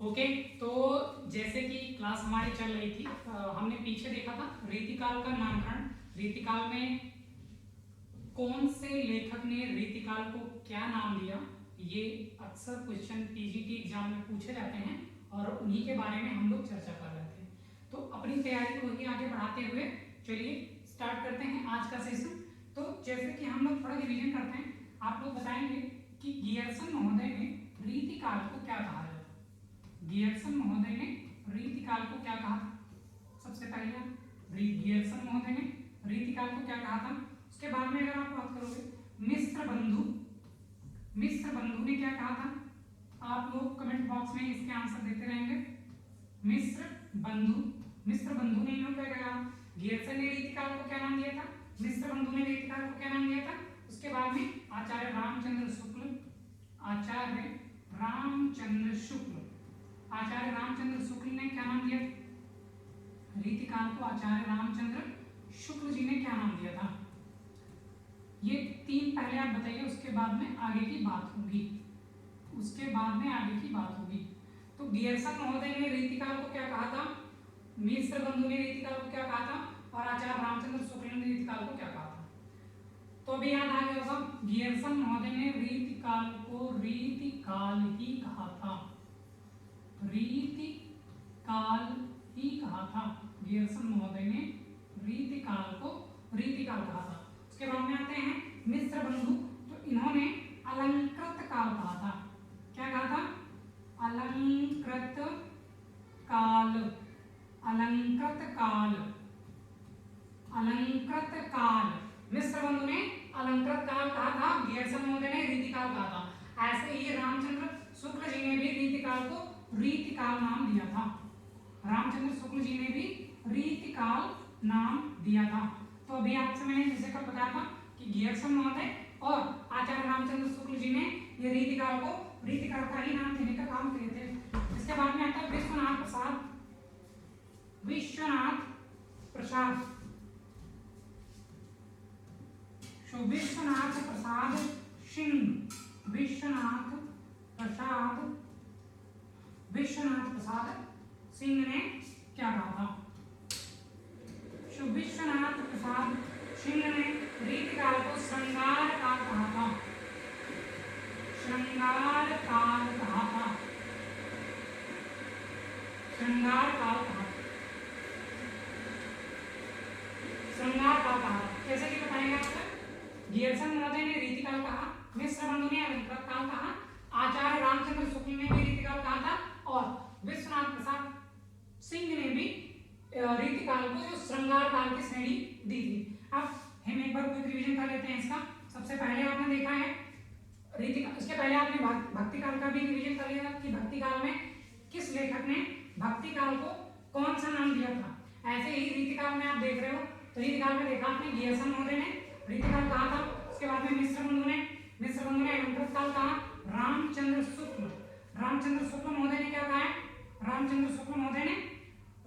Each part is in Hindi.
ओके, तो जैसे कि क्लास हमारी चल रही थी, हमने पीछे देखा था रीतिकाल का नामकरण। रीतिकाल में कौन से लेखक ने रीतिकाल को क्या नाम दिया, ये अक्सर क्वेश्चन पीजीटी एग्जाम में पूछे जाते हैं और उन्हीं के बारे में हम लोग चर्चा कर रहे थे। तो अपनी तैयारी को ही आगे बढ़ाते हुए चलिए स्टार्ट करते हैं आज का सेशन। तो जैसे कि हम लोग थोड़ा रिवीजन करते हैं, आप लोग बताएंगे कि गियर्सन महोदय ने रीतिकाल को क्या कहा है। गियर्सन महोदय ने रीतिकाल को क्या कहा था? सबसे पहले गियर्सन महोदय ने रीतिकाल को क्या कहा था। उसके बाद में अगर आप बात करोगे मिस्र बंधु ने क्या कहा था, आप लोग कमेंट बॉक्स में इसके आंसर देते रहेंगे। मिस्र बंधु ने इन्होंने क्या कहा, गियर्सन ने रीतिकाल को क्या नाम दिया था, मिस्र बंधु ने रीतिकाल को क्या नाम दिया था। उसके बाद में आचार्य रामचंद्र शुक्ल ने क्या नाम दिया रीतिकाल को, आचार्य रामचंद्र शुक्ल जी ने क्या नाम दिया था। ये तीन पहले आप बताइए, उसके बाद में आगे की बात होगी। तो गियर्सन महोदय ने रीतिकाल को क्या कहा था, मिस्र बंधु ने रीतिकाल को क्या कहा था और आचार्य रामचंद्र शुक्ल ने रीतिकाल को क्या कहा था। तो अभी याद आ गया होगा, गियर्सन महोदय ने रीतिकाल को रीतिकाल ही कहा था। गियर्सन महोदय ने रीतिकाल को रीतिकाल कहा था। उसके बाद में आते हैं मिस्र बंधु, तो इन्होंने अलंकृत काल कहा था। क्या कहा था? अलंकृत काल। मिस्र बंधु ने अलंकृत काल कहा था, गियर्सन महोदय ने रीतिकाल कहा था। ऐसे ही रामचंद्र शुक्ल जी ने भी रीतिकाल को रीतिकाल नाम दिया था। तो अभी आपसे मैंने जैसे कब बताया था कि गियर्सन महोदय और आचार्य रामचंद्र शुक्ल जी ने ये रीतिकाल को रीतिकाल का ही नाम देने का काम किए थे। इसके बाद में आता है विश्वनाथ प्रसाद सिंह ने क्या कहा था। विश्वनाथ प्रसाद सिंह ने रीतिकाल को श्रृंगार काल कहा था। कैसे कि बताएंगे आपको, गियर्सन महोदय ने रीतिकाल कहा, मिस्र बंधु ने अलंकृत काल कहा, आचार्य रामचंद्र शुक्ल ने भी रीतिकाल कहा था और विश्वनाथ प्रसाद सिंह ने भी रीतिकाल को जो श्रृंगार काल की श्रेणी दी थी। अब हम एक बार क्विक रिवीजन कर लेते हैं इसका। सबसे पहले आपने देखा है रीतिकाल, इसके पहले आपने भक्ति काल का भी रिवीजन कर लिया कि भक्ति काल में किस लेखक ने भक्ति काल को कौन सा नाम दिया था। ऐसे ही रीतिकाल में आप देख रहे हो, तो रीतिकाल में देखा आपने गियर्सन महोदय ने रीतिकाल कहा था। उसके बाद में मिस्र बंधु ने अलंकृत काल कहा। रामचंद्र शुक्ल महोदय ने क्या कहा है, रामचंद्र शुक्ल महोदय ने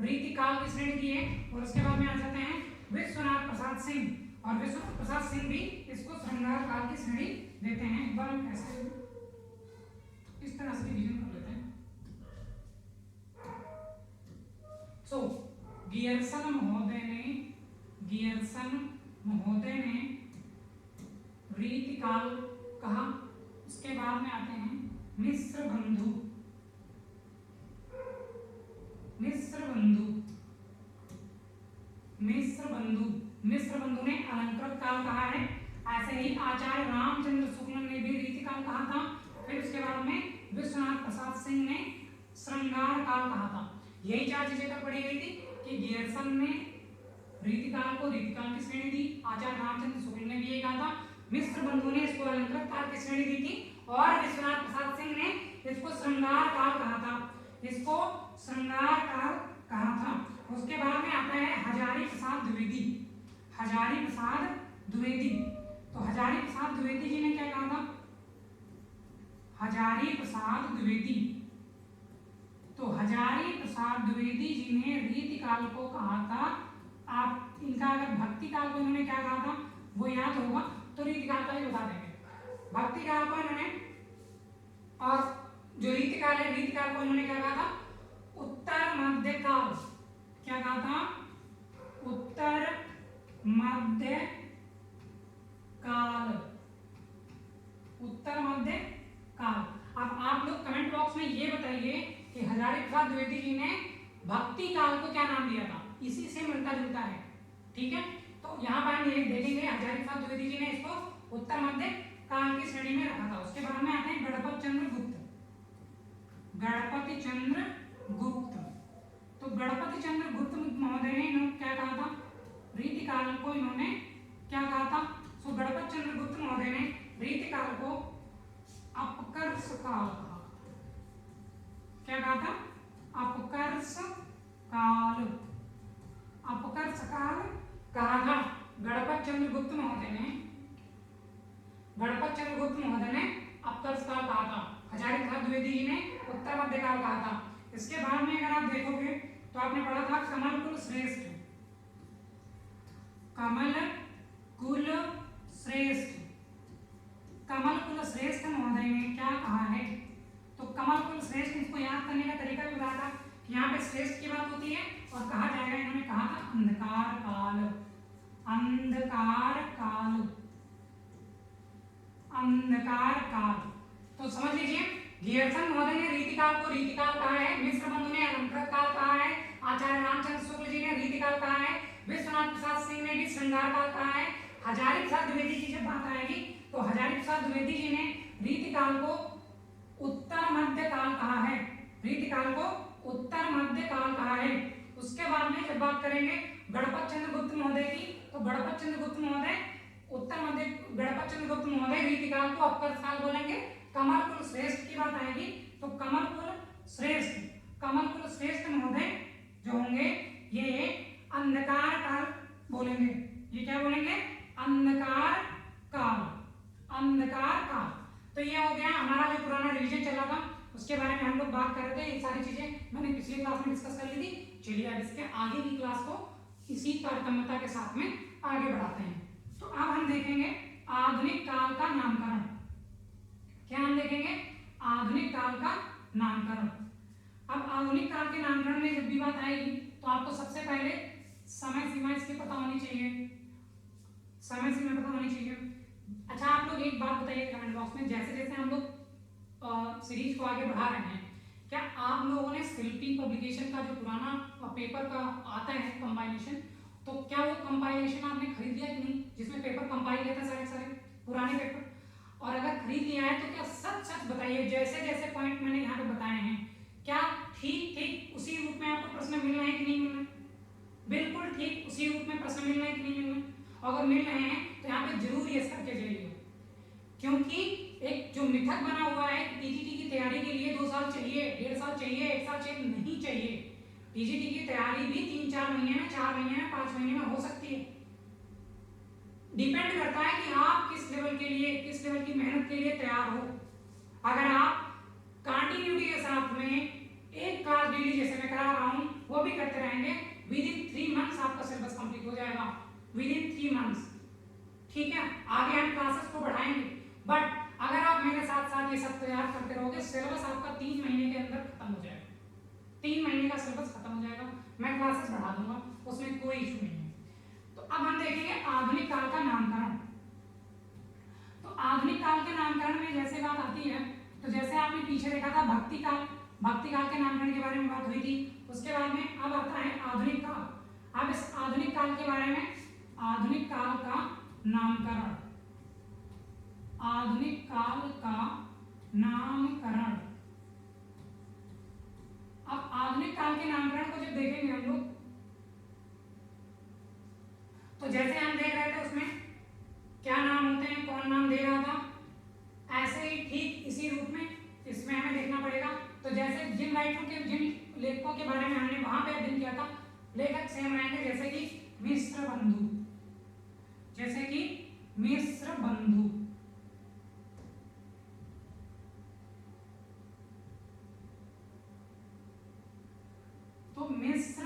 रीतिकाल की श्रेणी दी है। और उसके बाद में आ जाते हैं विश्वनाथ प्रसाद सिंह, और विश्वनाथ प्रसाद सिंह भी इसको श्रृंगार काल की श्रेणी देते हैं। एक बार हम ऐसे इस तरह से डिवीजन कर लेते हैं। सो गियर्सन महोदय ने रीतिकाल कहा। उसके बाद में आते हैं मिस्र बंधु ने अलंकृत काल कहा है। ऐसे ही आचार्य रामचंद्र शुक्ल ने भी रीतिकाल कहा था। फिर उसके बाद में विश्वनाथ प्रसाद सिंह ने श्रृंगार काल कहा था। यही चार चीजें तक पढ़ी गई थी कि गियर्सन ने रीतिकाल को रीतिकाल की श्रेणी दी, आचार्य रामचंद्र शुक्ल ने भी यही कहा था, मिस्र बंधु ने इसको अलंकृत काल की श्रेणी दी थी और विश्वनाथ प्रसाद सिंह ने इसको श्रृंगार काल कहा था। उसके बाद में आता है हजारी प्रसाद द्विवेदी। तो हजारी प्रसाद द्विवेदी जी ने क्या कहा था, हजारी प्रसाद द्विवेदी जी ने रीतिकाल को कहा था। आप इनका अगर भक्ति काल को इन्होंने क्या कहा था वो याद होगा तो रीतिकाल का ही बता देंगे। भक्ति काल को इन्होंने, और जो रीतिकाल रीतिकाल है, रीतिकाल को इन्होंने क्या कहा था? उत्तर मध्यकाल। क्या कहा था? उत्तर मध्य काल। उत्तर मध्य काल। अब आप लोग कमेंट बॉक्स में ये बताइए कि हजारी प्रसाद द्विवेदी जी ने भक्ति काल को क्या नाम दिया था? इसी से मिलता जुलता है, ठीक है। तो यहाँ पर हम ये देखेंगे हजारी प्रसाद द्विवेदी जी ने इसको उत्तर मध्य काल की श्रेणी में रखा था। उसके बाद में आते हैं गणपत चंद्र गुप्त। गणपति चंद्र गुप्त। तो गणपति चंद्र गुप्त महोदय ने इन्होंने क्या कहा था? रीतिकाल को इन्होंने क्या कहा था? सो गणपत चंद्र गुप्त महोदय ने रीतिकाल को अपकर्ष काल कहा। क्या कहा था? अपकर्ष काल। अपकर्ष काल कहा था। गणपत चंद्र गुप्त महोदय ने अपकर्ष काल कहा था। हजारी प्रसाद द्विवेदी जी ने उत्तर मध्य काल कहा था। इसके बाद में अगर आप देखोगे तो आपने पढ़ा था कमल कुल श्रेष्ठ। कमल कुल श्रेष्ठ। कमल कुल श्रेष्ठ महोदय ने क्या कहा है? तो कमल कुल श्रेष्ठ, इसको याद करने का तरीका भी बताया था कि यहाँ पे श्रेष्ठ की बात होती है और कहा जाएगा, इन्होंने कहा था अंधकार काल। अंधकार काल। अंधकार काल। तो समझ लीजिए, गियर्सन महोदय ने रीतिकाल को रीतिकाल कहा है, मिश्र बंधु ने अलंकृत काल कहा है, आचार्य रामचंद्र शुक्ल जी ने रीतिकाल कहा है, विश्वनाथ प्रसाद सिंह ने भी श्रृंगार काल कहा है। हजारी प्रसाद द्विवेदी जी जब बात आएगी तो हजारी प्रसाद द्विवेदी जी ने रीतिकाल को उत्तर मध्य काल कहा है। रीतिकाल को उत्तर मध्य काल कहा है। उसके बाद में जब बात करेंगे गणपत चंद्र गुप्त महोदय की, तो गणपत चंद्र गुप्त महोदय रीतिकाल को अपकर्ष काल बोलेंगे। कमल कुल श्रेष्ठ की बात आएगी तो कमल कुल श्रेष्ठ महोदय जो होंगे ये अंधकार काल बोलेंगे। ये क्या बोलेंगे? अंधकार काल। अंधकार काल। तो ये हो गया हमारा जो पुराना रिवीजन चला था उसके बारे में हम लोग बात कर रहे थे। ये सारी चीजें मैंने पिछली क्लास में डिस्कस कर ली थी। चलिए अब इसके आगे की क्लास को इसी तारतम्यता के साथ में आगे बढ़ाते हैं। तो अब हम देखेंगे आधुनिक काल का नामकरण। क्या हम देखेंगे? आधुनिक काल का नामकरण। अब आधुनिक काल के नामकरण में जब भी बात आएगी तो आपको सबसे पहले समय सीमा इसकी पता होनी चाहिए। समय सीमा पता होनी चाहिए। अच्छा, आप लोग एक बात बताइए कमेंट बॉक्स में, जैसे जैसे हम लोग सीरीज को आगे बढ़ा रहे हैं, क्या आप लोगों ने शिल्पी पब्लिकेशन का जो पुराना पेपर का आता है कंपाइलेशन, तो क्या वो कंपाइलेशन आपने खरीद लिया कि नहीं, जिसमें पेपर कंपाइल रहता है सारे पुराने पेपर? और अगर खरीद लिया है तो क्या सच बताइए, जैसे जैसे पॉइंट मैंने यहाँ पे बताए हैं, क्या ठीक उसी रूप में आपको प्रश्न मिल रहे हैं कि नहीं मिल रहे? बिल्कुल ठीक उसी रूप में प्रश्न मिल रहे हैं कि नहीं मिल रहे? अगर मिल रहे हैं तो यहाँ पे जरूर यस करके जाइए, क्योंकि एक जो मिथक बना हुआ है कि टीजीटी की तैयारी के लिए 2 साल चाहिए, 1.5 साल चाहिए, 1 साल चाहिए, नहीं चाहिए। टीजीटी की तैयारी भी 3-4 महीने में, 4 महीने में, 5 महीने में हो सकती है। डिपेंड करता है कि आप किस लेवल की मेहनत के लिए तैयार हो। अगर आप कंटिन्यूटी के साथ में एक क्लास डेली जैसे मैं करा रहा हूं वो भी करते रहेंगे, विद इन 3 मंथ्स आपका सिलेबस कंप्लीट हो जाएगा। विद इन 3 मंथ्स, ठीक है। आगे हम क्लासेस को बढ़ाएंगे, बट अगर आप मेरे साथ साथ ये सब तैयार करते रहोगे, सिलेबस आपका 3 महीने के अंदर खत्म हो जाएगा। 3 महीने का सिलेबस खत्म हो जाएगा, मैं क्लासेस बढ़ा दूंगा, उसमें कोई इशू नहीं है। तो अब हम देखेंगे आधुनिक काल का नामकरण। तो आधुनिक काल के नामकरण में जैसे बात आती है, तो जैसे आपने पीछे देखा था भक्ति काल के नामकरण के बारे में बात हुई थी। उसके बाद में अब आता है आधुनिक काल। अब इस आधुनिक काल के बारे में, आधुनिक काल का नामकरण, आधुनिक काल का नामकरण। अब आधुनिक काल के नामकरण को जब देखेंगे हम लोग, तो जैसे हम देख रहे थे उसमें क्या नाम होते हैं, कौन नाम दे रहा था, ऐसे ही ठीक इसी रूप में इसमें हमें देखना पड़ेगा। तो जैसे जिन लेखकों के बारे में हमने वहां पे अध्ययन किया था, लेखक सेम रहेंगे, जैसे कि मिश्र बंधु, तो मिश्र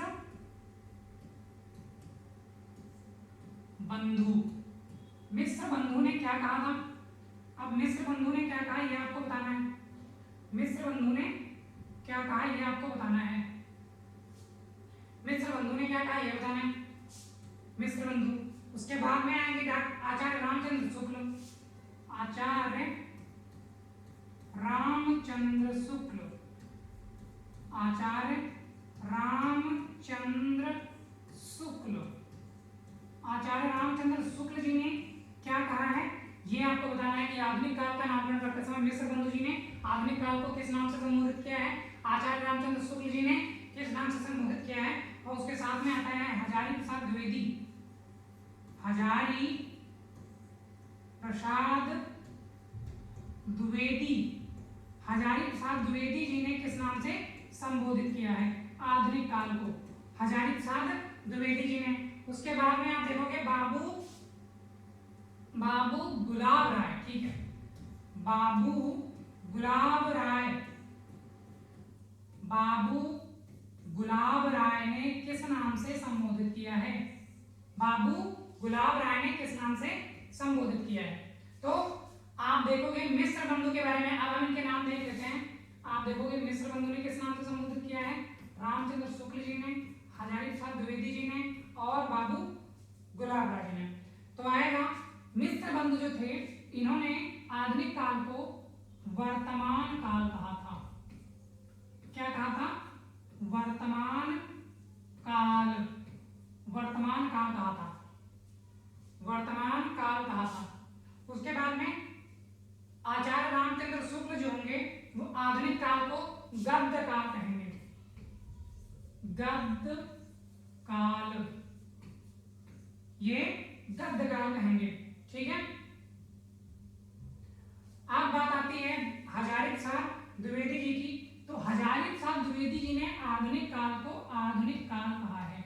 बंधु ने क्या कहा था? अब मिश्र बंधु ने क्या कहा ये आपको बताना है। मिश्र बंधु ने क्या कहा ये आपको बताना है। मिश्र बंधु ने क्या कहा ये बताना है, मिश्र बंधु। उसके बाद में आएंगे आचार्य रामचंद्र शुक्ल, आचार्य रामचंद्र शुक्ल, आचार्य रामचंद्र शुक्ल, आचार्य रामचंद्र शुक्ल जी ने क्या कहा है ये आपको बताना है कि आधुनिक काल का नामकरण करते समय मिश्र बंधु जी ने आधुनिक काल को किस नाम से संबोधित किया है, आचार्य रामचंद्र शुक्ल जी ने किस नाम से संबोधित किया है। और उसके साथ में आता है हजारी प्रसाद द्विवेदी, हजारी प्रसाद द्विवेदी, हजारी प्रसाद द्विवेदी जी ने किस नाम से संबोधित किया है आधुनिक काल को, हजारी प्रसाद द्विवेदी जी ने। उसके बाद में आप देखोगे बाबू गुलाब राय, ठीक है, बाबू गुलाब राय, बाबू गुलाब राय ने किस नाम से संबोधित किया है, बाबू गुलाब राय ने किस नाम से संबोधित किया है। तो आप देखोगे मिश्र बंधु के बारे में, अब हम इनके नाम देख लेते हैं। आप देखोगे मिश्र बंधु ने किस नाम से संबोधित किया है, रामचंद्र शुक्ल जी ने, हजारी प्रसाद द्विवेदी जी ने और बाबू गुलाब राय जी ने। तो आएगा मिश्र बंधु जो थे इन्होंने आधुनिक काल को वर्तमान काल कहा था। क्या कहा था, वर्तमान काल, वर्तमान काल कहा था, वर्तमान काल कहा था। उसके बाद में आचार्य रामचंद्र शुक्ल जो होंगे वो आधुनिक काल को गद्य काल कहेंगे, गद्य काल, ये गद्य काल कहेंगे, ठीक है। अब बात आती है हजारी प्रसाद द्विवेदी जी की। तो हजारी प्रसाद द्विवेदी जी ने आधुनिक काल को आधुनिक काल कहा है,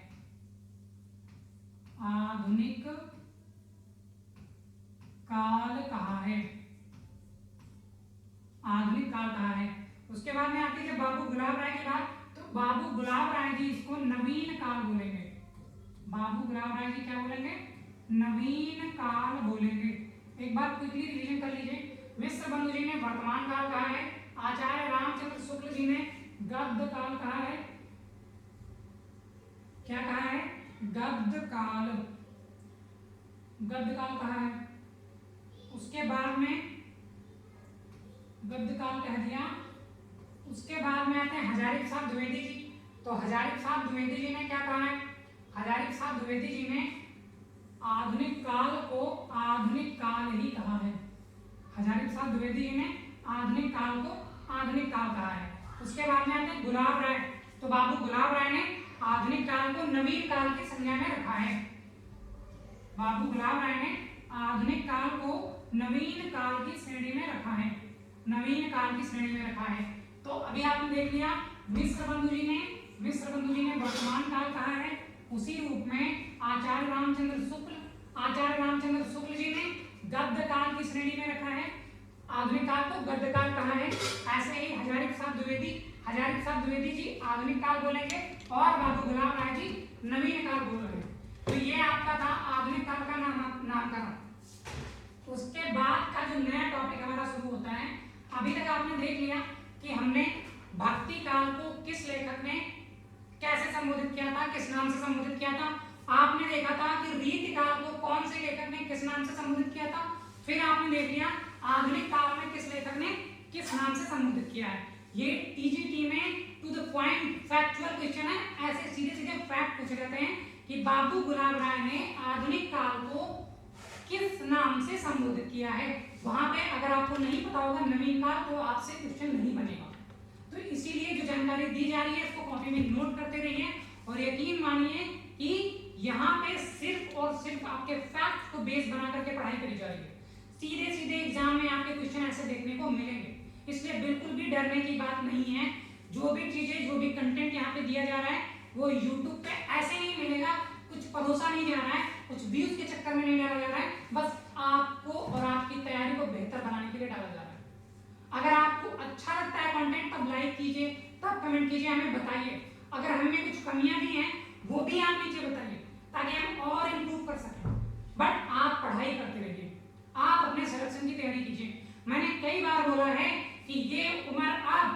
आधुनिक काल कहा है, आधुनिक काल कहा है। उसके बाद में आती है बाबू गुलाब राय के बाद, तो बाबू गुलाब राय जी इसको नवीन काल बोलेंगे, बाबू गुलाब राय जी क्या बोलेंगे, नवीन काल बोलेंगे। एक बार क्विकली रिवीजन कर लीजिए। मिश्र बंधु जी ने वर्तमान काल कहा है, आचार्य रामचंद्र शुक्ल जी ने गद्य काल कहा है, क्या कहा है, गद्य काल, गद्य काल कहा है। उसके बाद में गद्य काल कह दिया। उसके बाद में आते हैं हजारी प्रसाद द्विवेदी जी। तो हजारी प्रसाद द्विवेदी जी ने क्या कहा है, हजारी प्रसाद द्विवेदी जी ने आधुनिक काल को आधुनिक काल ही कहा है, हजारी प्रसाद द्विवेदी जी ने आधुनिक काल को आधुनिक काल कहा है। उसके बाद में आते हैं गुलाब राय। तो बाबू गुलाब राय ने आधुनिक काल को नवीन काल की संज्ञा में रखा है, बाबू गुलाब राय ने आधुनिक काल को नवीन काल की श्रेणी में रखा है, नवीन काल की श्रेणी में रखा है। तो अभी आपने देख लिया मिश्र बंधु जी ने वर्तमान काल कहा है, उसी रूप में आचार्य रामचंद्र शुक्ल जी ने गद्य काल की श्रेणी में रखा है, आधुनिक काल को गद्य काल कहा है। ऐसे ही हजारी प्रसाद द्विवेदी जी आधुनिक काल बोलेंगे और बाबू गुलाब राय जी नवीन काल बोल रहे हैं। तो ये आपका था आधुनिक काल का नामकरण। उसके बाद का जो नया टॉपिक हमारा शुरू होता है, अभी तक आपने देख लिया कि हमने भक्ति काल को किस लेखक ने कैसे संबोधित किया था, किस नाम से संबोधित किया था। आपने देखा था कि रीति काल को कौन से लेखक ने किस नाम से संबोधित किया था। फिर आपने देख लिया आधुनिक काल में किस लेखक ने किस नाम से संबोधित किया है। ये टीजीटी में to the point factual question है, ऐसे सीधे सीधे फैक्ट पूछे जाते हैं कि बाबू गुलाब राय ने आधुनिक काल को किस नाम से संबोधित किया है। वहां पे अगर आपको नहीं पता होगा नवीन काल तो आपसे क्वेश्चन नहीं बनेगा। तो इसीलिए जो जानकारी दी जा रही है इसको कॉपी में नोट करते रहिए और यकीन मानिए कि यहाँ पे सिर्फ और सिर्फ आपके फैक्ट को बेस बना करके पढ़ाई करी जा रही है। सीधे सीधे एग्जाम में आपके क्वेश्चन ऐसे देखने को मिलेंगे, इसलिए बिल्कुल भी डरने की बात नहीं है। जो भी चीजें जो भी कंटेंट यहाँ पे दिया जा रहा है वो यूट्यूब पे ऐसे नहीं मिलेगा, कुछ परोसा नहीं जा रहा है, कुछ व्यूज के चक्कर में नहीं डाला जा रहा है, बस आपको और आपकी तैयारी को बेहतर बनाने के लिए डाला जा रहा है। अगर आपको अच्छा लगता है कंटेंट तब लाइक कीजिए, तब कमेंट कीजिए, हमें बताइए। अगर हमें कुछ कमियां भी हैं वो भी आप नीचे बताइए ताकि हम और इम्प्रूव कर सकें। बट आप पढ़ाई करते रहिए, आप अपने सिलेक्शन की तैयारी कीजिए। मैंने कई बार बोला है कि ये उम्र अब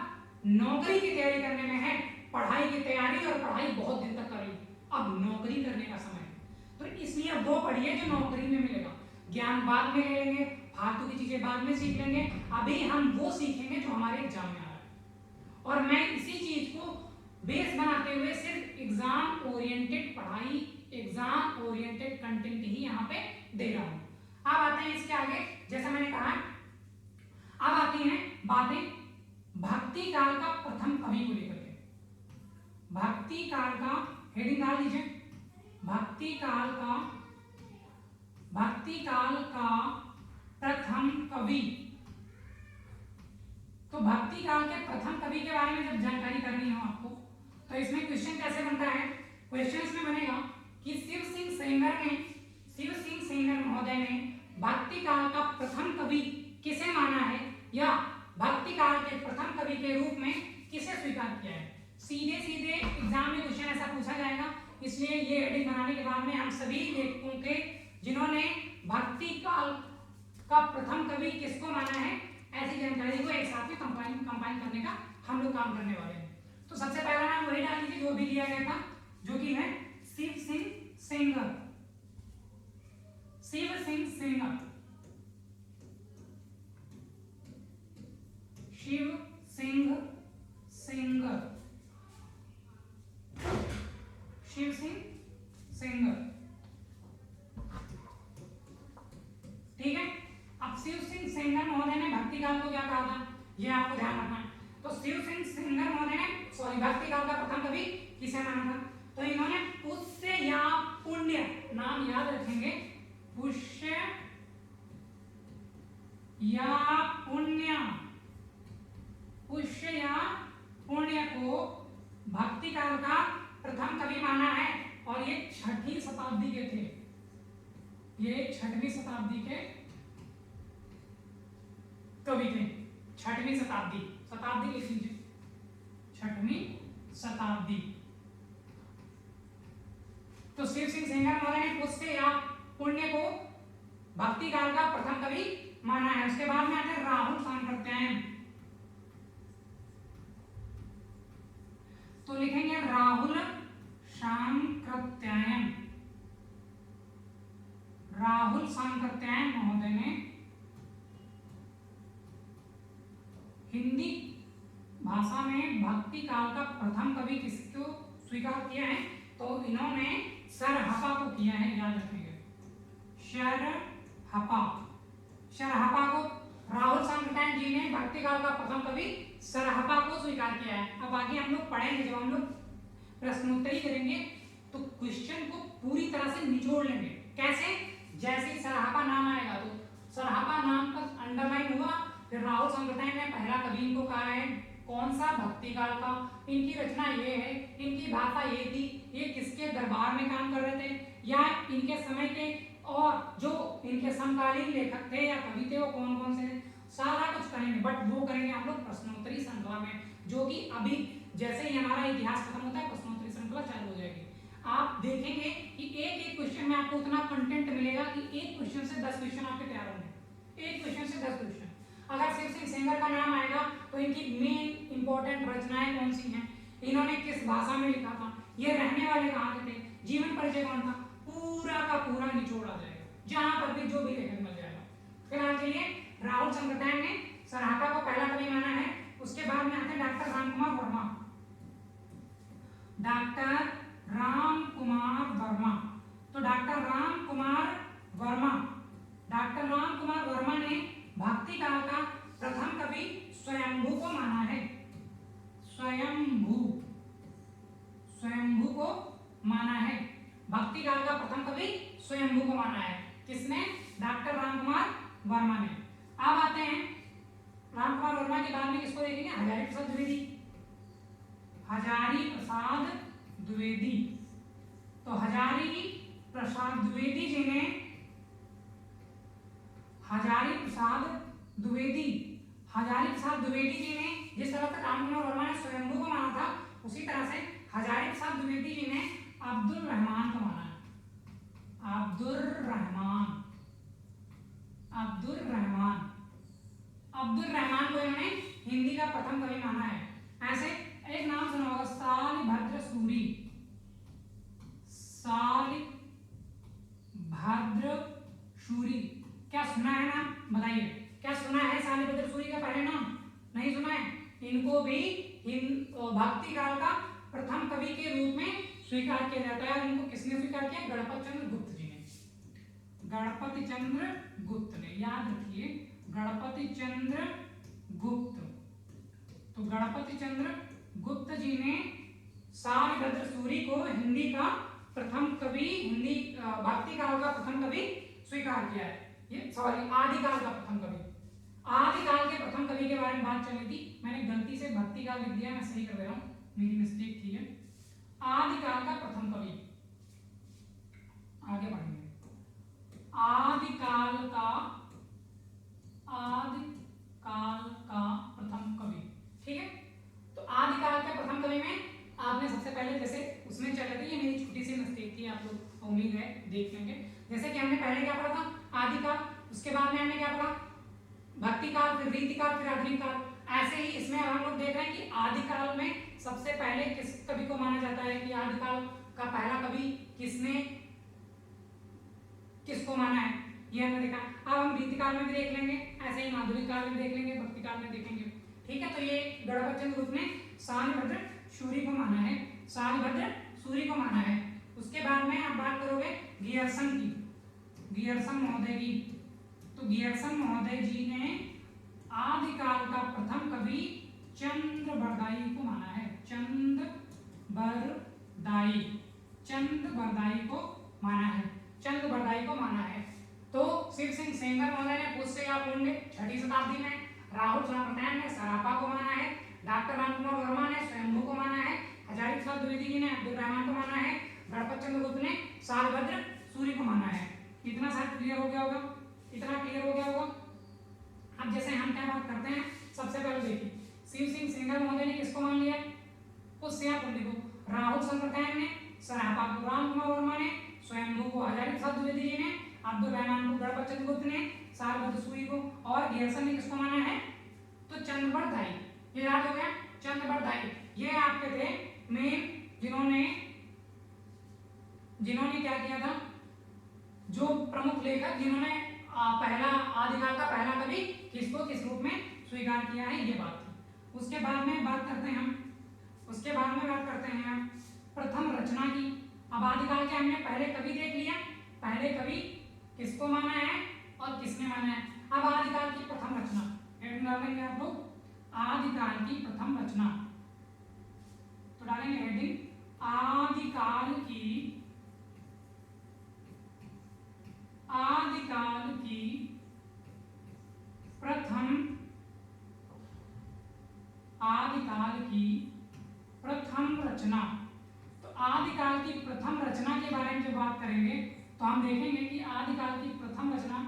नौकरी की तैयारी करने में है, पढ़ाई की तैयारी और पढ़ाई बहुत दिन तक करी, अब नौकरी करने का समय है। तो इसलिए अब वो पढ़िए जो नौकरी में मिलेगा। ज्ञान बाद में ले लेंगे, फालतू की चीजें बाद में सीख लेंगे, अभी हम वो सीखेंगे जो हमारे एग्जाम में आ रहा है। और मैं इसी चीज को बेस बनाते हुए सिर्फ एग्जाम ओरिएंटेड पढ़ाई, एग्जाम ओरिएंटेड कंटेंट ही यहाँ पे दे रहा हूँ। अब आते हैं इसके आगे, जैसा मैंने कहा, अब आती हैं बातें भक्ति काल का प्रथम कवि को लेकर के। भक्ति काल का हेडिंग डाल दीजिए, भक्ति काल का प्रथम कवि। तो भक्ति काल के प्रथम कवि के बारे में जब जानकारी करनी हो आपको, तो इसमें क्वेश्चन कैसे बनता है? क्वेश्चन इसमें बनेगा कि शिव सिंह सेंगर महोदय ने भक्ति काल का प्रथम कवि किसे माना है, या भक्ति काल के प्रथम कवि के रूप में किसे स्वीकार किया है। सीधे सीधे एग्जाम में क्वेश्चन ऐसा पूछा जाएगा, इसलिए ये हेडिंग बनाने के बाद में हम सभी लेखकों के जिन्होंने भक्ति काल का प्रथम कवि किसको माना है, ऐसी जानकारी को एक साथ में कंबाइन करने का हम लोग काम करने वाले हैं। तो सबसे पहला नाम वही डाल दीजिए जो भी दिया गया था, जो कि है शिव सिंह सेंगर। शिव सिंह सेंगर, शिव सिंह सेंगर, शिव सिंह सेंगर। ठीक है, अब शिव सिंह सेंगर महोदय ने भक्ति काल को क्या कहा था, ये आपको ध्यान रखना है। तो शिव सिंह सेंगर महोदय ने भक्ति काल का प्रथम कवि किसे माना था, तो इन्होंने पुष्य या पुण्य, नाम याद रखेंगे, पुष्य या पुण्य, पुष्य या पुण्य को भक्ति काल का प्रथम कवि माना है। और ये 6वीं शताब्दी के थे, ये 6वीं शताब्दी के कवि थे। 6वीं शताब्दी, शताब्दी लिख लीजिए, 6वीं शताब्दी। तो शिव सिंह सेंगर महोदय ने पुष्य या पुण्य को भक्ति काल का प्रथम कवि माना है। उसके बाद में आते हैं राहुल सांकृत्यायन। तो लिखेंगे राहुल सांकृत्यायन। राहुल सांकृत्यायन महोदय ने हिंदी भाषा में भक्ति काल का प्रथम कवि किसको स्वीकार किया है, तो इन्होंने सरहपा को किया है, याद रखिएगा, सरहपा को राहुल सांकृत्यायन जी ने भक्ति काल का प्रथम कवि सरहपा को स्वीकार किया है। अब आगे हम लोग पढ़ेंगे, जब हम लोग प्रश्नोत्तरी करेंगे तो क्वेश्चन को पूरी तरह से निचोड़ लेंगे। कैसे? जैसे ही सरहपा नाम आएगा तो सरहपा नाम पर अंडरलाइन हुआ, फिर राहुल सांकृत्यायन ने पहला कवि इनको कहा है, कौन सा, भक्ति काल का, इनकी रचना ये है, इनकी भाषा ये थी, ये किसके दरबार में काम कर रहे थे, या इनके समय के और जो इनके समकालीन लेखक थे या कवि थे वो कौन कौन से थे, सारा कुछ करेंगे। बट वो करेंगे हम लोग प्रश्नोत्तरी श्रृंखला में, जो कि अभी जैसे ही हमारा इतिहास खत्म होता है प्रश्नोत्तरी श्रृंखला चालू हो जाएगी। आप देखेंगे कि एक एक क्वेश्चन में आपको उतना कंटेंट मिलेगा कि एक क्वेश्चन से 10 क्वेश्चन आपके तैयार होंगे, एक क्वेश्चन से 10 क्वेश्चन। अगर शिव सिंह सेंगर का नाम आएगा तो इनकी मेन इंपॉर्टेंट रचनाएं कौन सी हैं, इन्होंने किस भाषा में लिखा था, ये रहने वाले कहाँ के थे, जीवन परिचय कौन था, पूरा का पूरा निचोड़ आ जाएगा, जहां पर भी जो भी लेखन मिल जाएगा। फिलहाल के लिए राहुल सांकृत्यायन ने सरहपा को पहला कवि माना है। उसके बाद में आते हैं डॉक्टर रामकुमार वर्मा। डॉक्टर रामकुमार वर्मा, तो डॉक्टर रामकुमार वर्मा ने भक्ति काल का प्रथम कवि स्वयंभू को माना है। स्वयंभू को माना है, भक्ति काल का प्रथम कवि स्वयंभू को माना है। किसने? डॉक्टर रामकुमार वर्मा ने। अब आते हैं रामकुमार वर्मा के बाद में किसको देखेंगे, हजारी प्रसाद द्विवेदी। हजारी प्रसाद द्विवेदी, तो हजारी प्रसाद द्विवेदी जी ने जिस तरह से रामकुमार वर्मा ने स्वयंभू को माना था, उसी तरह से हजारी प्रसाद द्विवेदी जी ने अब्दुल रहमान को माना है। अब्दुल रहमान को इन्होंने हिंदी का प्रथम कवि माना है। इनको भी भक्ति काल का प्रथम कवि के रूप में स्वीकार किया जाता है। और इनको किसने स्वीकार किया? गणपत चंद्र गुप्त जी ने। गणपति चंद्र गुप्त ने, याद रखिए गणपति चंद्र गुप्त। तो गणपति चंद्र गुप्त जी ने सारभद्र सूरी को हिंदी का प्रथम कवि, हिंदी भक्ति काल का प्रथम कवि स्वीकार किया है। ये सॉरी, आदिकाल का प्रथम कवि। आदिकाल के प्रथम कवि के बारे में बात चल रही थी, मैंने गलती से भक्ति काल लिख दिया, मैं सही कर दे रहा हूँ, मेरी मिस्टेक थी है। आदिकाल का प्रथम कवि, आगे बढ़ेंगे। आदिकाल का प्रथम कवि, ठीक है। तो आदिकाल के प्रथम कवि में आपने सबसे पहले, जैसे उसमें चल रही थी, ये मेरी छोटी सी मिस्टेक थी, आप लोग उम्मीद है देख लेंगे। जैसे कि हमने पहले क्या पढ़ा था? आदिकाल, उसके बाद में हमने क्या पढ़ा? भक्ति काल, फिर रीति काल, फिर आधुनिक काल। ऐसे ही इसमें हम लोग देख रहे हैं कि आदिकाल में सबसे पहले किस कवि को माना जाता है कि आदिकाल का पहला कवि किसको माना है, ये हमने देखा। अब हम रीति काल में भी देख लेंगे, ऐसे ही आधुनिक काल में देख लेंगे, भक्ति काल में देखेंगे, ठीक है। तो ये गणपत चंद्र गुप्त ने सारभद्र सूरी को माना है, सारभद्र सूरी को माना है। उसके बाद में आप बात करोगे गियर्सन की, गियर्सन महोदय की। तो गियर्सन महोदय जी ने आदिकाल का प्रथम कवि चंद्रबरदाई को माना है, चंद्रबरदाई को माना है, चंद्रबरदाई को माना है। तो शिव सिंह सेंगर महोदय ने पुष्य या पुण्य 6वीं शताब्दी में, राहुल सांप्रदायन ने सरापा को माना है, डॉक्टर रामकुमार वर्मा ने स्वयंभू को माना है, हजारी प्रसाद द्विवेदी जी ने अब्दुल रहमान को माना है, गणपत चंद्र गुप्त ने सारभद्र सूरी को माना है। इतना शायद क्लियर हो गया होगा, इतना क्लियर हो गया होगा। अब जैसे हम क्या बात करते हैं, सबसे पहले देखिए शिव सिंह सेंगर महोदय ने किसको मान लिया? पुष्य या पुण्य को। राहुल सांप्रदायन ने सरापा को, रामकुमार वर्मा ने स्वयंभू को, हजारी प्रसाद द्विवेदी जी ने अब्दुल रहमान को, गणपत चंद्र गुप्त ने सारभद्र सूरी को, और गियर्सन ने किसको माना है? तो चंद्रबरदाई। ये याद हो गया, चंद्रबरदाई। ये आपके थे मेन जिन्होंने क्या किया था, जो प्रमुख लेखक जिन्होंने पहला आदिकाल का पहला कवि किसको किस रूप में स्वीकार किया है, ये बात थी। उसके बाद में बात करते हैं हम प्रथम रचना की। अब आदिकाल के हमने पहले कवि देख लिया, पहले कवि किसको माना है और किसने माना है। अब आदिकाल की प्रथम रचना हेडिंग डालेंगे आप लोग, आदिकाल की प्रथम रचना। तो डालेंगे हेडिंग आदिकाल की प्रथम रचना। तो आदिकाल की प्रथम रचना के बारे में जो बात करेंगे तो हम देखेंगे कि आदिकाल की प्रथम रचना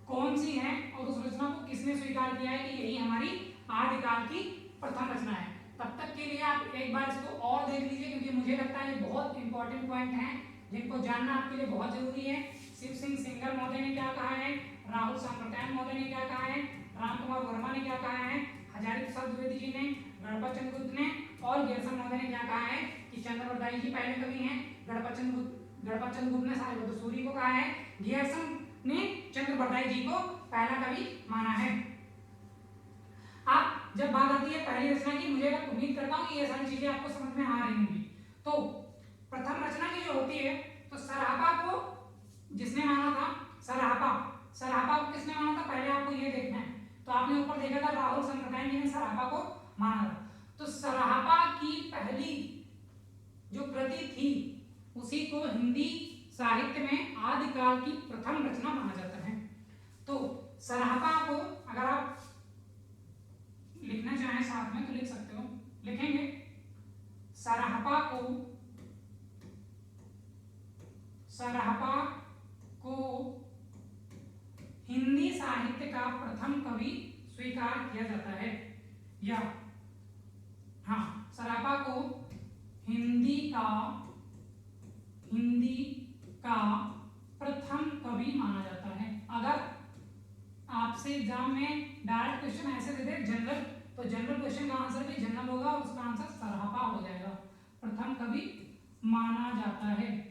कौन सी है और उस रचना को किसने स्वीकार किया है कि यही हमारी आदिकाल की प्रथम रचना है। तब तक के लिए आप एक बार इसको और देख लीजिए, क्योंकि मुझे लगता है ये बहुत इंपॉर्टेंट पॉइंट हैं जिनको जानना आपके लिए बहुत जरूरी है। शिव सिंह सेंगर महोदय ने क्या कहा है, राहुल सांप्रदायन महोदय ने क्या कहा है, रामकुमार वर्मा ने क्या कहा है, हजारी प्रसाद द्विवेदी जी ने, गणपत चंद्र गुप्त ने और गियर्सन महोदय ने क्या कहा है कि चंद्रबरदाई जी पहले कवि हैं। गणपत चंद्र गुप्त ने सारभद्र सूरी को कहा है, गियर्सन ने चंद्रबरदाई जी को पहला कवि माना है। अब जब बात आती है पहली रचना की, मुझे उम्मीद करता हूँ कि ये सारी चीजें आपको समझ में आ रही होंगी। तो प्रथम रचना की जो होती है, तो सरापा को जिसने माना था, सरापा को किसने माना था, पहले आपको ये देखना है। तो आपने ऊपर देखा था राहुल सांप्रदायन जी ने सरापा को माना था। तो सरापा की पहली जो कृति थी उसी को हिंदी साहित्य में आदिकाल की प्रथम रचना माना जाता है। तो सरापा को अगर आप लिखना चाहें साथ में तो लिख सकते हो, लिखेंगे सरापा को हिंदी साहित्य का प्रथम कवि स्वीकार किया जाता है, या सरापा को हिंदी का प्रथम कवि माना जाता है। अगर आपसे एग्जाम में डायरेक्ट क्वेश्चन ऐसे दे दे जनरल, तो जनरल क्वेश्चन का आंसर भी जनरल होगा और उसका आंसर सरापा हो जाएगा। प्रथम कवि माना जाता है।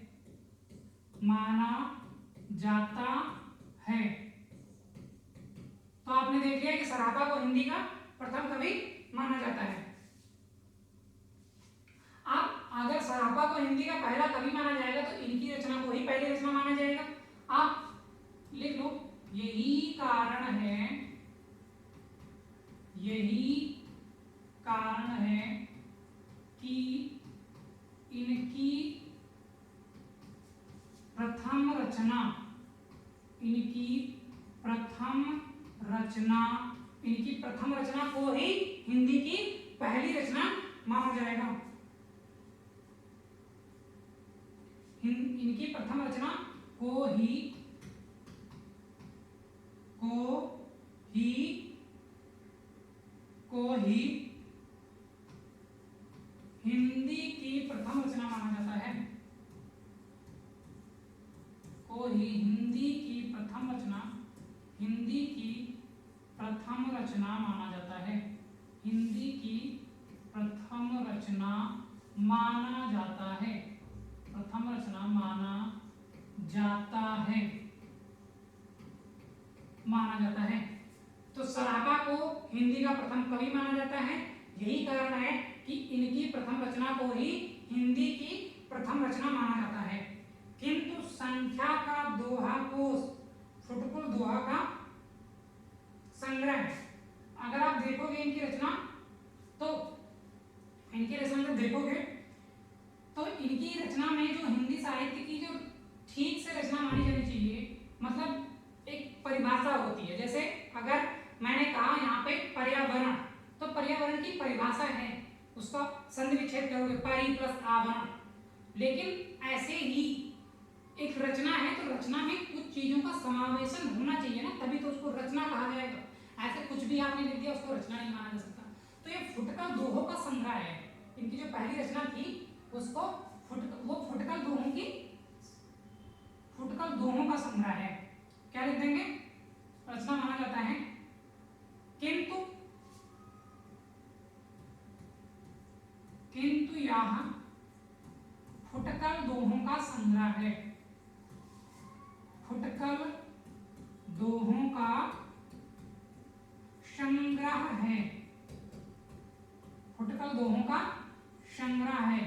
तो आपने देख लिया कि सरापा को हिंदी का प्रथम कवि माना जाता है। पहला कवि माना जाएगा तो इनकी रचना को ही पहली रचना माना जाएगा। आप लिख लो, यही कारण है, यही कारण है कि इनकी प्रथम रचना, इनकी प्रथम रचना को ही हिंदी की पहली रचना माना जाएगा। इनकी प्रथम रचना को ही हिंदी की प्रथम रचना माना जाता है, को ही हिंदी की प्रथम रचना माना जाता है, हिंदी की प्रथम रचना माना जाता है, प्रथम रचना माना जाता है। तो सरापा को हिंदी का प्रथम कवि माना जाता है, यही कारण है कि इनकी प्रथम रचना को ही हिंदी की प्रथम रचना माना जाता है। किंतु संख्या का दोहा कोश फुटकुल दोहा का संग्रह, अगर आप देखोगे इनकी रचना तो देखोगे तो इनकी रचना में जो हिंदी साहित्य की जो ठीक से रचना मानी जानी चाहिए, मतलब एक परिभाषा होती है। जैसे अगर मैंने कहा यहाँ पे पर्यावरण, तो पर्यावरण की परिभाषा है, उसका संधि विच्छेद करोगे परि प्लस आवरण। लेकिन ऐसे ही एक रचना है तो रचना में कुछ चीजों का समावेशन होना चाहिए ना, तभी तो उसको रचना कहा जाएगा। ऐसे कुछ भी आपने लिख दिया उसको रचना नहीं माना जा सकता। तो ये फुटकल दोहों का संग्रह है, इनकी जो पहली रचना थी उसको फुटकल दोहों का संग्रह है। क्या लिख देंगे? रचना माना जाता है। किंतु यह फुटकल दोहों का संग्रह है, फुटकल दोहों का संग्रह है, फुटकल दोहों का संग्रह है,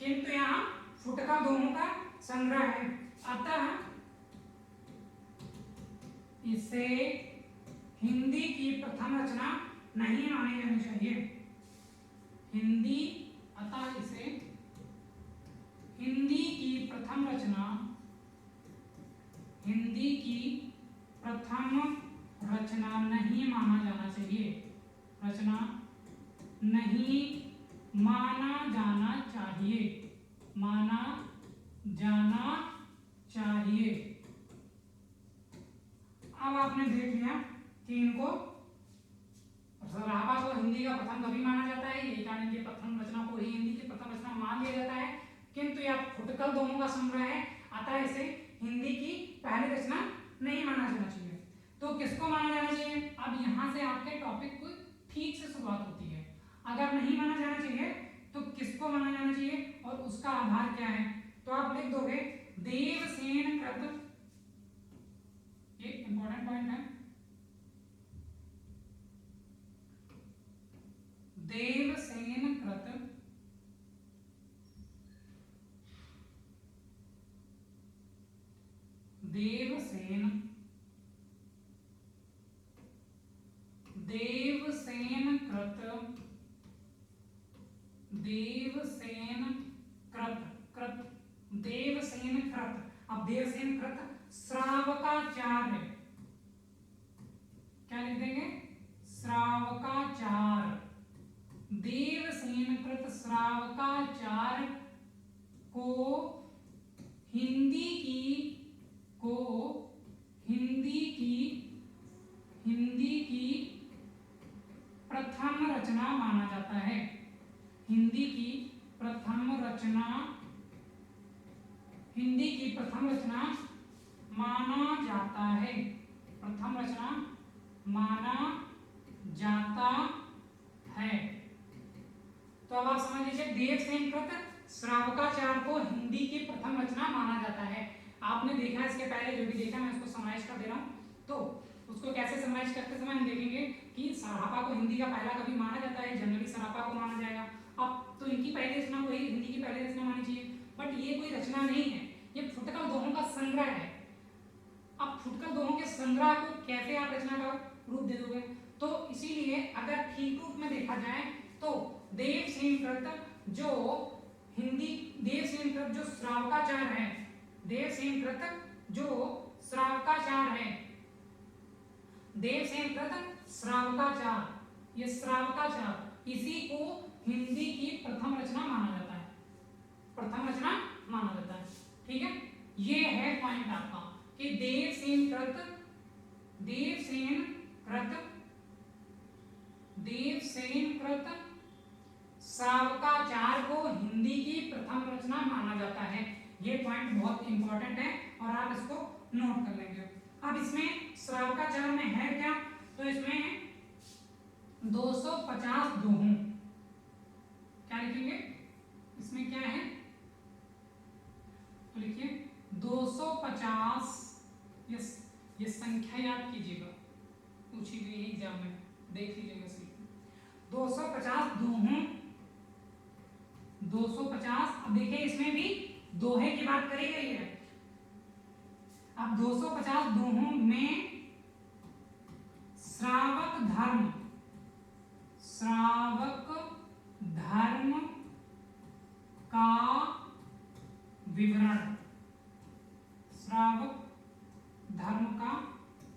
किंतु यहाँ फुटकल दोहों का संग्रह है, अतः इसे हिंदी की प्रथम रचना नहीं मानी जानी चाहिए। अतः इसे हिंदी की प्रथम रचना नहीं माना जाना चाहिए, रचना नहीं माना जाना चाहिए। अब आपने देख लिया कि इनको सरापा को हिंदी का प्रथम कवि माना जाता है, यही कारण इनकी प्रथम रचना को ही हिंदी की प्रथम रचना मान लिया जाता है। किंतु यह फुटकल दोहों का संग्रह है, अतः इसे हिंदी की पहली रचना नहीं माना जाना चाहिए। तो किसको माना जाना चाहिए? अब यहाँ से आपके टॉपिक को ठीक से शुरुआत होती है। अगर नहीं माना जाना चाहिए तो किसको माना जाना चाहिए और उसका आधार क्या है? तो आप लिख दोगे देवसेन कृत, ये इंपॉर्टेंट पॉइंट है, देवसेन कृत अब देवसेन कृत श्रावकाचार्य, क्या लिख देंगे? श्रावकाचार्य, देवसेन कृत श्रावकाचार्य को हिंदी की प्रथम रचना माना जाता है, हिंदी की प्रथम रचना माना जाता है, प्रथम रचना माना जाता है। तो अब आप समझ लीजिए देवसेन कृत श्रावकाचार्य को हिंदी की प्रथम रचना माना जाता है। आपने देखा इसके पहले जो भी देखा मैं उसको समराइज कर दे रहा हूँ। तो उसको कैसे समराइज करते समय हम देखेंगे कि सरापा को हिंदी का पहला कवि माना जाता है, जनरली सरापा को माना जाएगा। अब तो इनकी पहली रचना को ही हिंदी की पहली रचना मानी चाहिए। बट ये कोई रचना नहीं है, ये फुटकल दोहों का संग्रह है। अब फुटकल दोहों के संग्रह को कैसे आप रचना का रूप दे दोगे? तो इसीलिए अगर ठीक रूप में देखा जाए तो देवसेनकृत जो हिंदी देवसेनकृत जो श्रावकाचार है, देवसेनकृत जो श्रावकाचार है, देवसेनकृत श्रावकाचार, ये श्रावकाचार इसी को हिंदी की प्रथम रचना माना जाता है, प्रथम रचना माना जाता है। ठीक है, ये है पॉइंट आपका कि देवसेनकृत श्रावकाचार को हिंदी की प्रथम रचना माना जाता है। ये पॉइंट बहुत इंपॉर्टेंट है और आप इसको नोट कर लेंगे। अब इसमें श्रावकाचार में है क्या? तो इसमें 250 दोहों, क्या लिखेंगे इसमें क्या है? तो लिखिए 250, ये संख्या याद कीजिएगा, पूछी गई एग्जाम में, देख लीजिएगा इसलिए 250 दोहों, 250। अब देखिए इसमें भी दोहे की बात करी गई है। अब 250 दोहों में श्रावक धर्म का विवरण, श्रावक धर्म का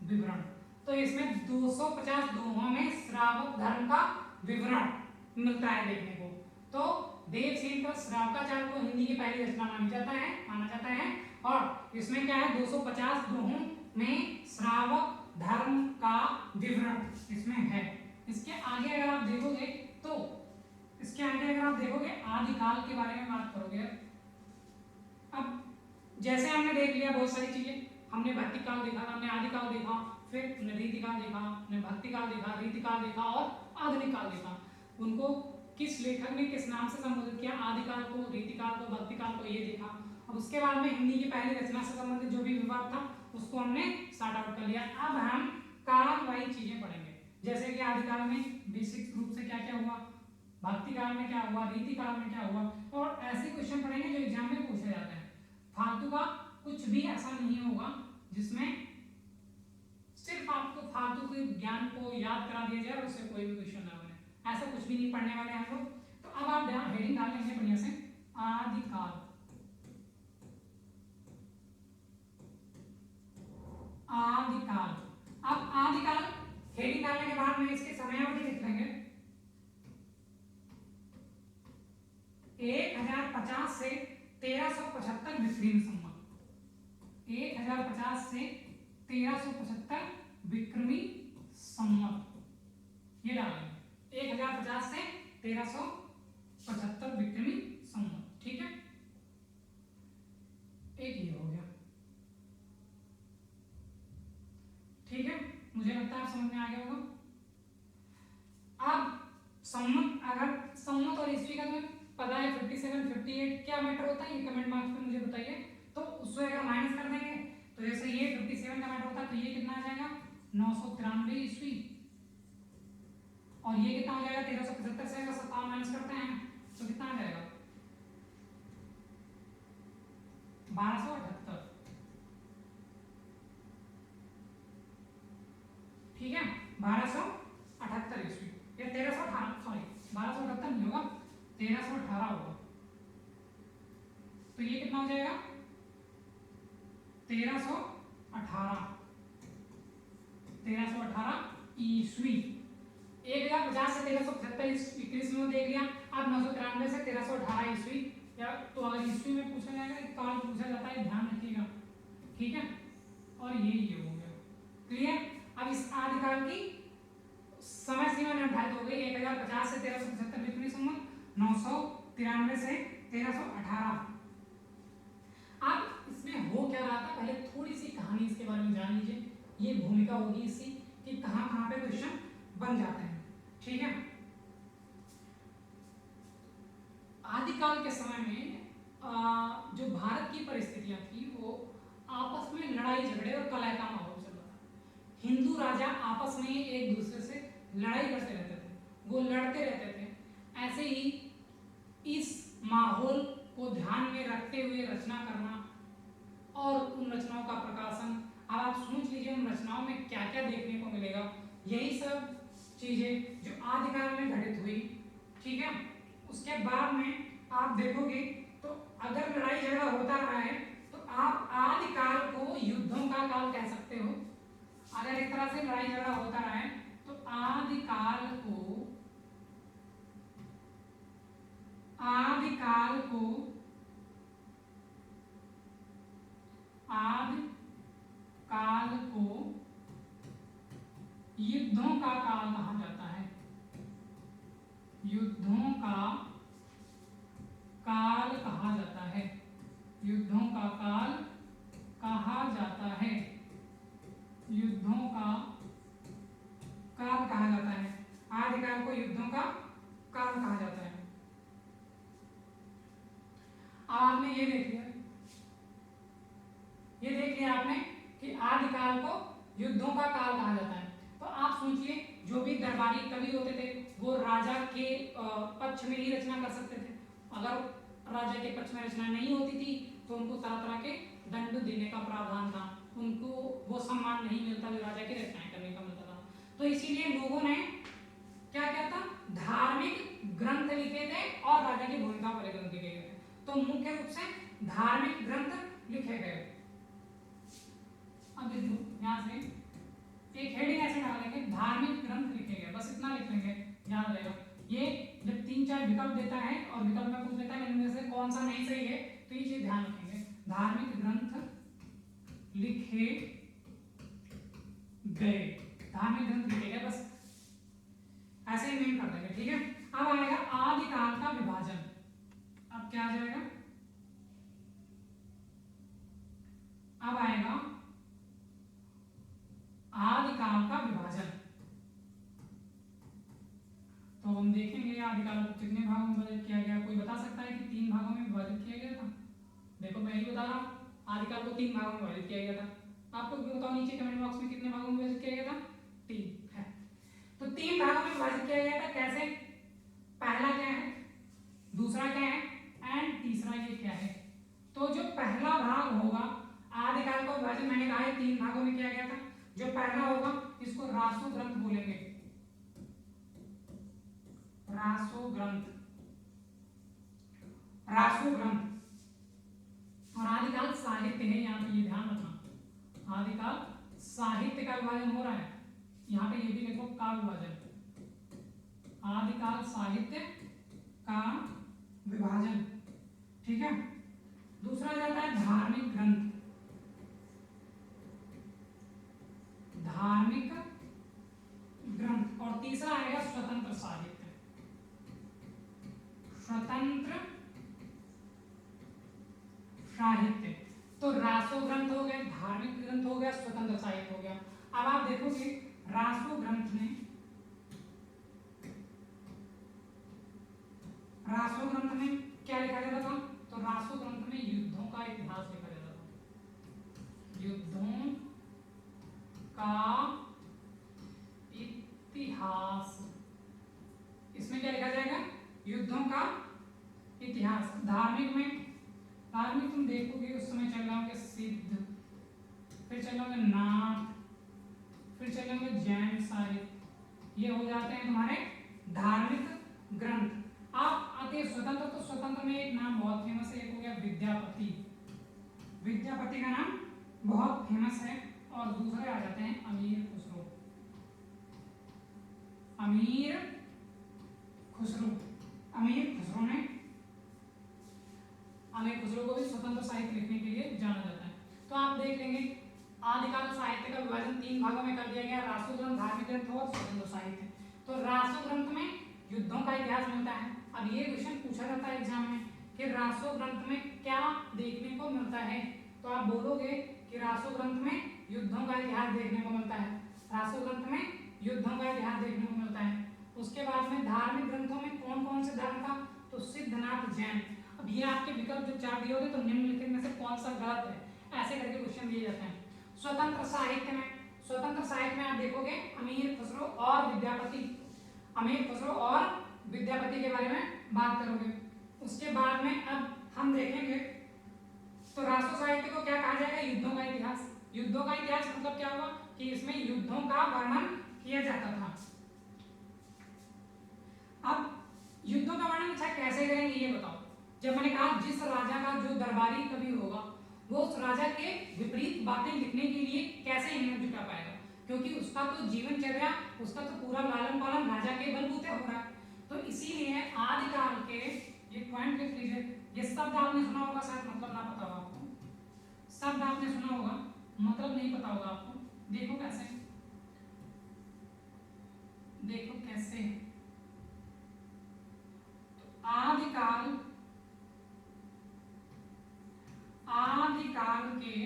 विवरण। तो इसमें 250 दोहों में श्रावक धर्म का विवरण मिलता है देखने को। तो देवसेनकृत श्रावकाचार को हिंदी की पहली रचना माना जाता है और इसमें क्या है? 250 दोहों में श्रावक धर्म का विवरण इसमें है। इसके आगे अगर आप देखोगे तो आदिकाल के बारे में बात करोगे। अब जैसे हमने देख लिया बहुत सारी चीजें, हमने भक्तिकाल देखा, हमने आदिकाल देखा, फिर हमने रीतिकाल देखा, हमने भक्तिकाल देखा, रीतिकाल देखा और आधुनिक काल देखा। उनको किस लेखक ने किस नाम से संबोधित किया? आदिकाल को, रीतिकाल को, भक्तिकाल को, ये देखा। अब उसके बाद में हिंदी की पहली रचना से संबंधित जो भी विवाद था उसको हमने सॉर्ट आउट कर लिया। अब हम कालवाही चीजें पढ़ेंगे, जैसे कि आदिकाल में बेसिक रूप से क्या क्या हुआ, भक्तिकाल में क्या हुआ, रीतिकाल में क्या हुआ, और ऐसे क्वेश्चन पढ़ेंगे जो एग्जाम में पूछे जाते हैं। फालतू का कुछ भी ऐसा नहीं होगा जिसमें सिर्फ आपको फालतू के ज्ञान को याद करा दिया जाए और उससे कोई भी क्वेश्चन ना बने, ऐसा कुछ भी नहीं पढ़ने वाले हैं हम लोग। तो अब आप हेडिंग डाल लेंगे बढ़िया से, आदिकाल। आदिकाल, अब आदिकाल हेडिंग डालने के बाद में इसकी समयावधि लिख लेंगे। 1050 से 1375 विक्रमी संवत, 1050 से 1375 विक्रमी संवत, ये डालेंगे 1050 से 1375 विक्रमी संवत। ठीक है, एक ये हो गया। ठीक है, मुझे लगता है आप समझ में आ गया होगा। अब संवत, अगर संवत और ईस्वी का तुम्हें पता है 57, 58 क्या मैटर होता है, ये कमेंट बॉक्स में मुझे बताइए। तो उससे अगर माइनस कर देंगे तो जैसे ये 57 का मैटर होता है तो ये कितना आ जाएगा? 993 ईस्वी, और ये कितना हो जाएगा? 1375 से अगर 57 माइनस करते हैं तो कितना आ जाएगा? 1278। ठीक है, 1278 ईस्वी, या 1318, सॉरी 1278 नहीं होगा, 1318 होगा। तो ये कितना हो जाएगा? 1318 ईस्वी। 1050 से 1375 ईस्वी में देख लिया। अब 993 से 1318 ईस्वी, या तो अगर ईस्वी में पूछा जाएगा, काल पूछा जाता है, ध्यान रखिएगा। ठीक है, और ये हो गया क्लियर। अब इस आदिकाल की समय सीमा निर्धारित हो गई, 1050 से 1375 विक्रमी संवत, 993 से 1318। अब इसमें हो क्या रहा था, पहले थोड़ी सी कहानी इसके बारे में जान लीजिए। ये भूमिका होगी इसकी कि कहां कहां पे क्वेश्चन बन जाते हैं। ठीक है, आदिकाल के समय में जो भारत की परिस्थितियां थी वो आपस में लड़ाई झगड़े और कलह का माहौल चल रहा था। हिंदू राजा आपस में एक दूसरे से लड़ाई करते रहते थे, वो लड़ते रहते थे। ऐसे ही इस माहौल को ध्यान में रखते हुए रचना करना और उन रचनाओं का प्रकाशन। अब आप सोच लीजिए उन रचनाओं में क्या क्या देखने को मिलेगा। यही सब चीजें जो आदिकाल में घटित हुई, ठीक है। उसके बाद में आप देखोगे तो अगर लड़ाई झगड़ा होता रहा है तो आप आदिकाल को युद्धों का काल कह सकते हो। अगर एक तरह से लड़ाई झगड़ा होता रहा है तो आदिकाल को युद्धों का काल कहा जाता है। युद्धों का काल कहा जाता है। युद्धों का काल कहा जाता है। युद्धों का काल कहा जाता है। आदिकाल को युद्धों का काल कहा जाता है। अब आपने ये देख लिया आपने कि आदिकाल को युद्धों का काल कहा जाता है। तो आप सोचिए जो भी दरबारी कवि होते थे वो राजा के पक्ष में ही रचना कर सकते थे। अगर राजा के पक्ष में रचना नहीं होती थी तो उनको तरह तरह के दंड देने का प्रावधान था, उनको वो सम्मान नहीं मिलता जो राजा की रचनाएं करने का मिलता था। तो इसीलिए लोगों ने क्या क्या था, धार्मिक ग्रंथ लिखे थे और राजा की भूमिका वाले ग्रंथ लिखे गए थे। तो मुख्य रूप से धार्मिक ग्रंथ लिखे गए। अब यहाँ से एक हेडिंग ऐसे डालेंगे, धार्मिक ग्रंथ लिखे गए, बस इतना लिख लेंगे, याद रहेगा। ये जब 3-4 विकल्प देता है और विकल्प में पूछ लेता है इनमें से कौन सा नहीं सही है तो ये चीज ध्यान रखेंगे। धार्मिक ग्रंथ लिखे गए, धार्मिक ग्रंथ लिखे गए, बस ऐसे ही नेम कर देंगे, ठीक है। अब आएगा आदिकाल का विभाजन। अब क्या आ जाएगा, अब आएगा आदिकाल का विभाजन। तो हम देखेंगे आदिकाल को कितने भागों में विभाजित किया गया। कोई बता सकता है कि 3 भागों में विभाजित किया गया था? देखो मैं ही बता रहा हूँ, आदिकाल को 3 भागों में विभाजित किया गया था। आपको बताओ नीचे कमेंट बॉक्स में कितने भागों में विभाजित किया गया था? 3 है। तो 3 भागों में विभाजित किया गया था। कैसे? पहला क्या है, दूसरा क्या है एंड तीसरा ये क्या है। तो जो पहला भाग होगा आदिकाल का विभाजन, मैंने कहा है 3 भागों में किया गया था। जो पहला होगा इसको रासो ग्रंथ बोलेंगे, रासो ग्रंथ, रासो ग्रंथ। और आदिकाल साहित्य है, यहाँ पे ये ध्यान रखना, आदिकाल साहित्य का विभाजन हो रहा है। यहाँ पे ये भी देखो का विभाजन, आदिकाल साहित्य का विभाजन, ठीक है। दूसरा जाता है धार्मिक ग्रंथ, धार्मिक ग्रंथ। और तीसरा आएगा स्वतंत्र साहित्य, स्वतंत्र साहित्य। तो रासो ग्रंथ हो गए, धार्मिक ग्रंथ हो गया, स्वतंत्र साहित्य हो गया। अब आप देखोगे रासो ग्रंथ में, रासो ग्रंथ में क्या लिखा जाता था? तो रासो ग्रंथ में युद्धों का इतिहास लिखा जाता था, युद्धों का इतिहास। इसमें क्या लिखा जाएगा? युद्धों का इतिहास। धार्मिक में, धार्मिक तुम देखोगे उस समय चल रहा होगा सिद्ध, फिर चल रहा होगा नाथ, फिर चल रहा होगा जैन साहित्य, ये हो जाते हैं तुम्हारे धार्मिक ग्रंथ। आप आते हैं स्वतंत्र, तो स्वतंत्र में एक नाम बहुत फेमस है, एक हो गया विद्यापति, विद्यापति का नाम बहुत फेमस है। और दूसरे आ जाते हैं अमीर खुसरो, अमीर खुसरो। अमीर खुसरो ने, अमीर खुसरो को भी स्वतंत्र साहित्य लिखने के लिए जाना जाता है। तो आप देख लेंगे आदिकाल साहित्य का विभाजन 3 भागों में कर दिया गया, रासो ग्रंथ, धार्मिक ग्रंथ और स्वतंत्र साहित्य। तो रासो ग्रंथ में युद्धों का इतिहास मिलता है। अब ये क्वेश्चन पूछा जाता है एग्जाम में कि रासो ग्रंथ में क्या देखने को मिलता है, तो आप बोलोगे कि रासो ग्रंथ में युद्धों का इतिहास देखने को मिलता है, रासो ग्रंथ में युद्धों का इतिहास देखने को मिलता है। उसके बाद में धार्मिक ग्रंथों में कौन कौन से धर्म का? तो सिद्धनाथ जैन। अब ये आपके विकल्प जो 4 दिए होंगे तो निम्नलिखित में से कौन सा गलत है, ऐसे करके क्वेश्चन दिए जाते हैं। स्वतंत्र साहित्य में, स्वतंत्र साहित्य में आप देखोगे अमीर खुसरो और विद्यापति, अमीर खुसरो और विद्यापति के बारे में बात करोगे। उसके बाद में अब हम देखेंगे तो राष्ट्र साहित्य को क्या कहा जाएगा, युद्धों का इतिहास। युद्धों का इतिहास मतलब क्या हुआ कि इसमें युद्धों का वर्णन किया जाता था। अब युद्धों का वर्णन अच्छा कैसे करेंगे ये बताओ। जब मैंने कहा जिस राजा का जो दरबारी कवि होगा वो उस राजा के विपरीत बातें लिखने के लिए कैसे हिम्मत जुटा पाएगा, क्योंकि उसका तो जीवनचर्या, उसका तो पूरा लालन पालन राजा के बलबूते हो रहा है। तो इसीलिए आदिकाल के, ये पॉइंट लिख लीजिए, ये शब्द आपने सुना होगा, शायद मतलब ना पता होगा आपको, शब्द आपने सुना होगा मतलब नहीं पता होगा आपको। देखो कैसे, देखो कैसे, तो आदिकाल, आदिकाल के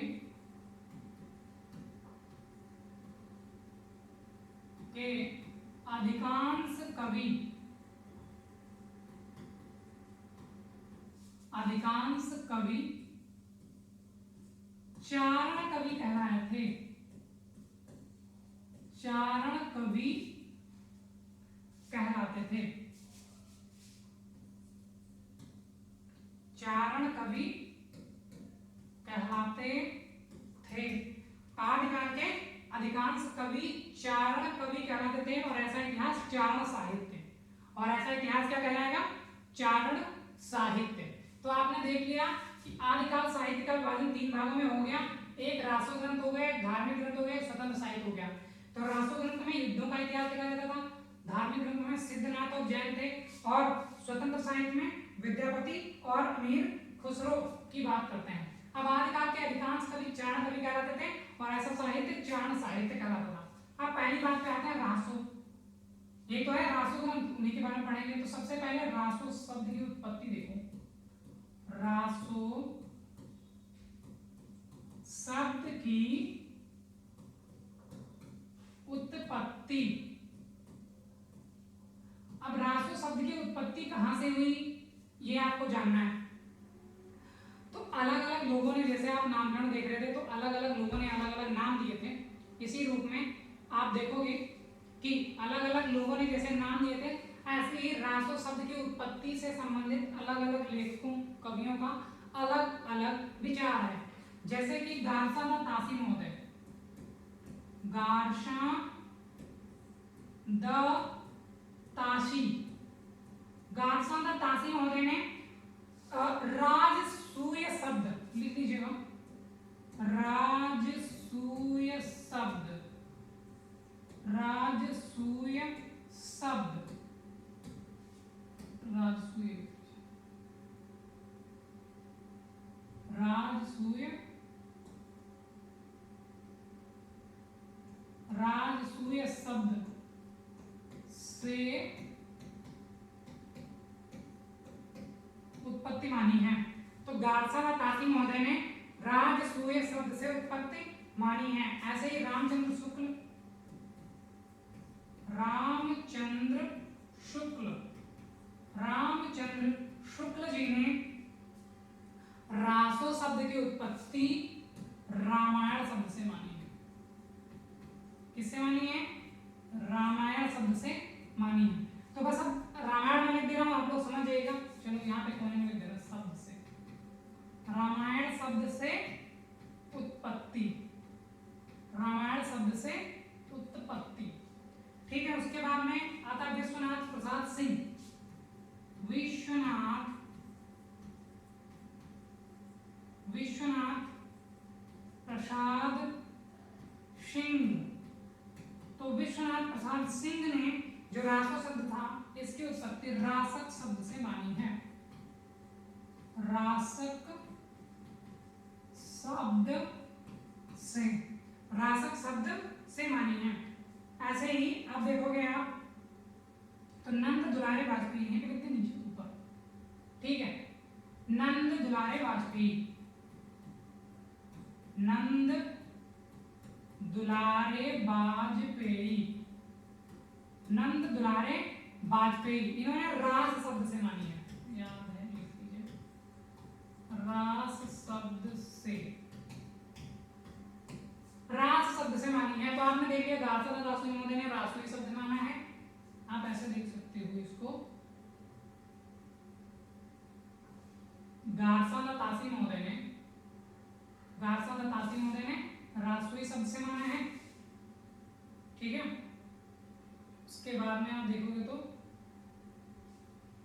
अधिकांश कवि, अधिकांश कवि चारण कवि कहलाए थे। चारण कवि कहलाते थे। चारण कवि कहलाते थे। आदिकाल के अधिकांश कवि चारण कवि कहलाते थे और ऐसा इतिहास चारण साहित्य, और ऐसा इतिहास क्या कहलाएगा, चारण साहित्य। तो आपने देख लिया कि आदिकाल साहित्य का विभाजन 3 भागों में हो गया। एक राष्ट्र ग्रंथ हो गए, धार्मिक ग्रंथ हो गए, स्वतंत्र साहित्य हो गया। तो राष्ट्र ग्रंथ में युद्धों का इतिहास लिखा जाता था, धार्मिक ग्रंथ में सिद्धनाथ और जैन थे, और स्वतंत्र साहित्य में विद्यापति और अमीर खुसरो की बात करते हैं। अब आदिकाल के अधिकांश कवि चारण कवि कहलाते थे और ऐसा साहित्य चारण साहित्य कहलाता था। अब पहली बात पे आते हैं रासो। ये तो है रासो ग्रंथ, उन्हीं के बारे में पढ़ेंगे। तो सबसे पहले रासो शब्द की उत्पत्ति देखो। रासो शब्द की उत्पत्ति। अब रासो शब्द की उत्पत्ति कहां से हुई ये आपको जानना है। तो अलग अलग लोगों ने, जैसे आप नामकरण देख रहे थे, तो अलग अलग लोगों ने अलग अलग नाम दिए थे। इसी रूप में आप देखोगे कि अलग अलग लोगों ने जैसे नाम दिए थे, ऐसे ही रासो शब्द की उत्पत्ति से संबंधित अलग अलग लेखकों, कवियों का अलग अलग विचार है। जैसे कि गारसा द तासी महोदय, गारसा द तासी, गारसा द तासी महोदय ने राजसूय शब्द लिख लीजिएगा, राजसूय शब्द, राजसूय शब्द, राजसूय, राजसूय, राजसूय शब्द से उत्पत्ति मानी है। तो गारसा व तासी महोदय ने राजसूय शब्द से उत्पत्ति मानी है। ऐसे ही रामचंद्र शुक्ल, रामचंद्र शुक्ल, रामचंद्र शुक्ल जी ने रासो शब्द की उत्पत्ति रामायण शब्द से मानी है। किससे मानी है, रामायण शब्द से मानी है। तो बस अब रामायण में लिख दे रहा हूं, आप लोग समझ जाइएगा। चलो यहाँ पे कोने में लिख दे रहा हूं, शब्द से, रामायण शब्द से उत्पत्ति, रामायण शब्द से उत्पत्ति। ठीक है। उसके बाद में आता है विश्वनाथ प्रसाद सिंह, विश्वनाथ, विश्वनाथ प्रसाद सिंह। तो विश्वनाथ प्रसाद सिंह ने जो रासो शब्द था इसकी उत्पत्ति रासक शब्द से मानी है, रासक शब्द से, रासक शब्द से मानी है। ऐसे ही अब देखोगे आप तो नंद दुलारे वाजपेयी है, लिखते नीचे ऊपर, ठीक है, नंद दुलारे वाजपेयी, नंद दुलारे वाजपेयी, नंद दुलारे वाजपेयी, इन्होंने रास शब्द से मानी है, याद है लिख लीजिए, रास शब्द से, रास शब्द से मानी है। तो आपने देख लिया गारसा द तासी महोदय ने रासुई शब्द माना है। आप ऐसे देख सकते हो इसको, गारसा राजसूय शब्द से माना है, ठीक है। उसके बाद में आप देखोगे तो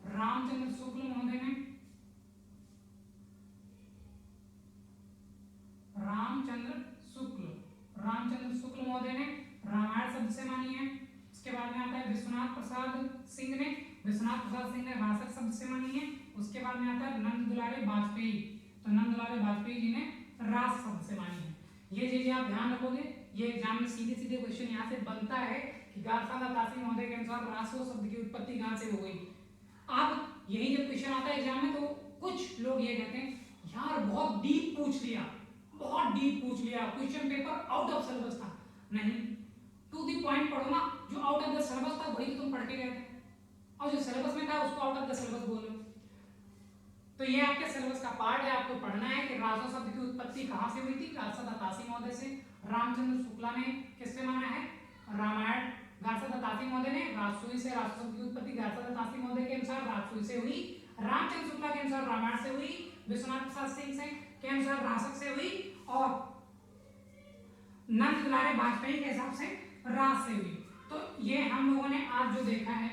रामचंद्र शुक्ल महोदय ने रामचंद्र शुक्ल महोदय ने रामायण शब्द से मानी है। उसके बाद में आता है विश्वनाथ प्रसाद सिंह ने भाषक शब्द से मानी है। उसके बाद में आता है नंद दुलारे वाजपेयी, तो नंद दुलारे वाजपेयी जी ने रास शब्द से मानी है। ये चीजें आप ध्यान रखोगे, ये एग्जाम में सीधे सीधे क्वेश्चन यहाँ से बनता है कि गार्सादा तासी महोदय के अनुसार रासो शब्द की उत्पत्ति कहाँ से हो गई। अब यही जब क्वेश्चन आता है एग्जाम में तो कुछ लोग ये कहते हैं यार बहुत डीप पूछ लिया, question paper out of syllabus था। नहीं, टू द पॉइंट पढ़ो ना, जो आउट ऑफ द सिलेबस था वही तुम पढ़ के गए थे, और जो सिलेबस में था उसको आउट ऑफ द सिलेबस बोल रहे हो। तो ये आपके सिलेबस का पार्ट है, आपको पढ़ना है कि रासो शब्द की उत्पत्ति कहां से हुई थी, गार्सादा तासी महोदय से। रामचंद्र शुक्ला ने किससे माना है, रामायण। गार्सादा तासी महोदय ने राजसूय से, रासो शब्द की उत्पत्ति गार्सादा तासी महोदय के अनुसार राजसूय से हुई, रामचंद्र शुक्ला के अनुसार रामायण से हुई, विश्वनाथ प्रसाद सिंह से के अनुसार रासक से हुई, और नंद दुलारे वाजपेयी के हिसाब से रास से हुई। तो ये हम लोगों ने आज जो देखा है,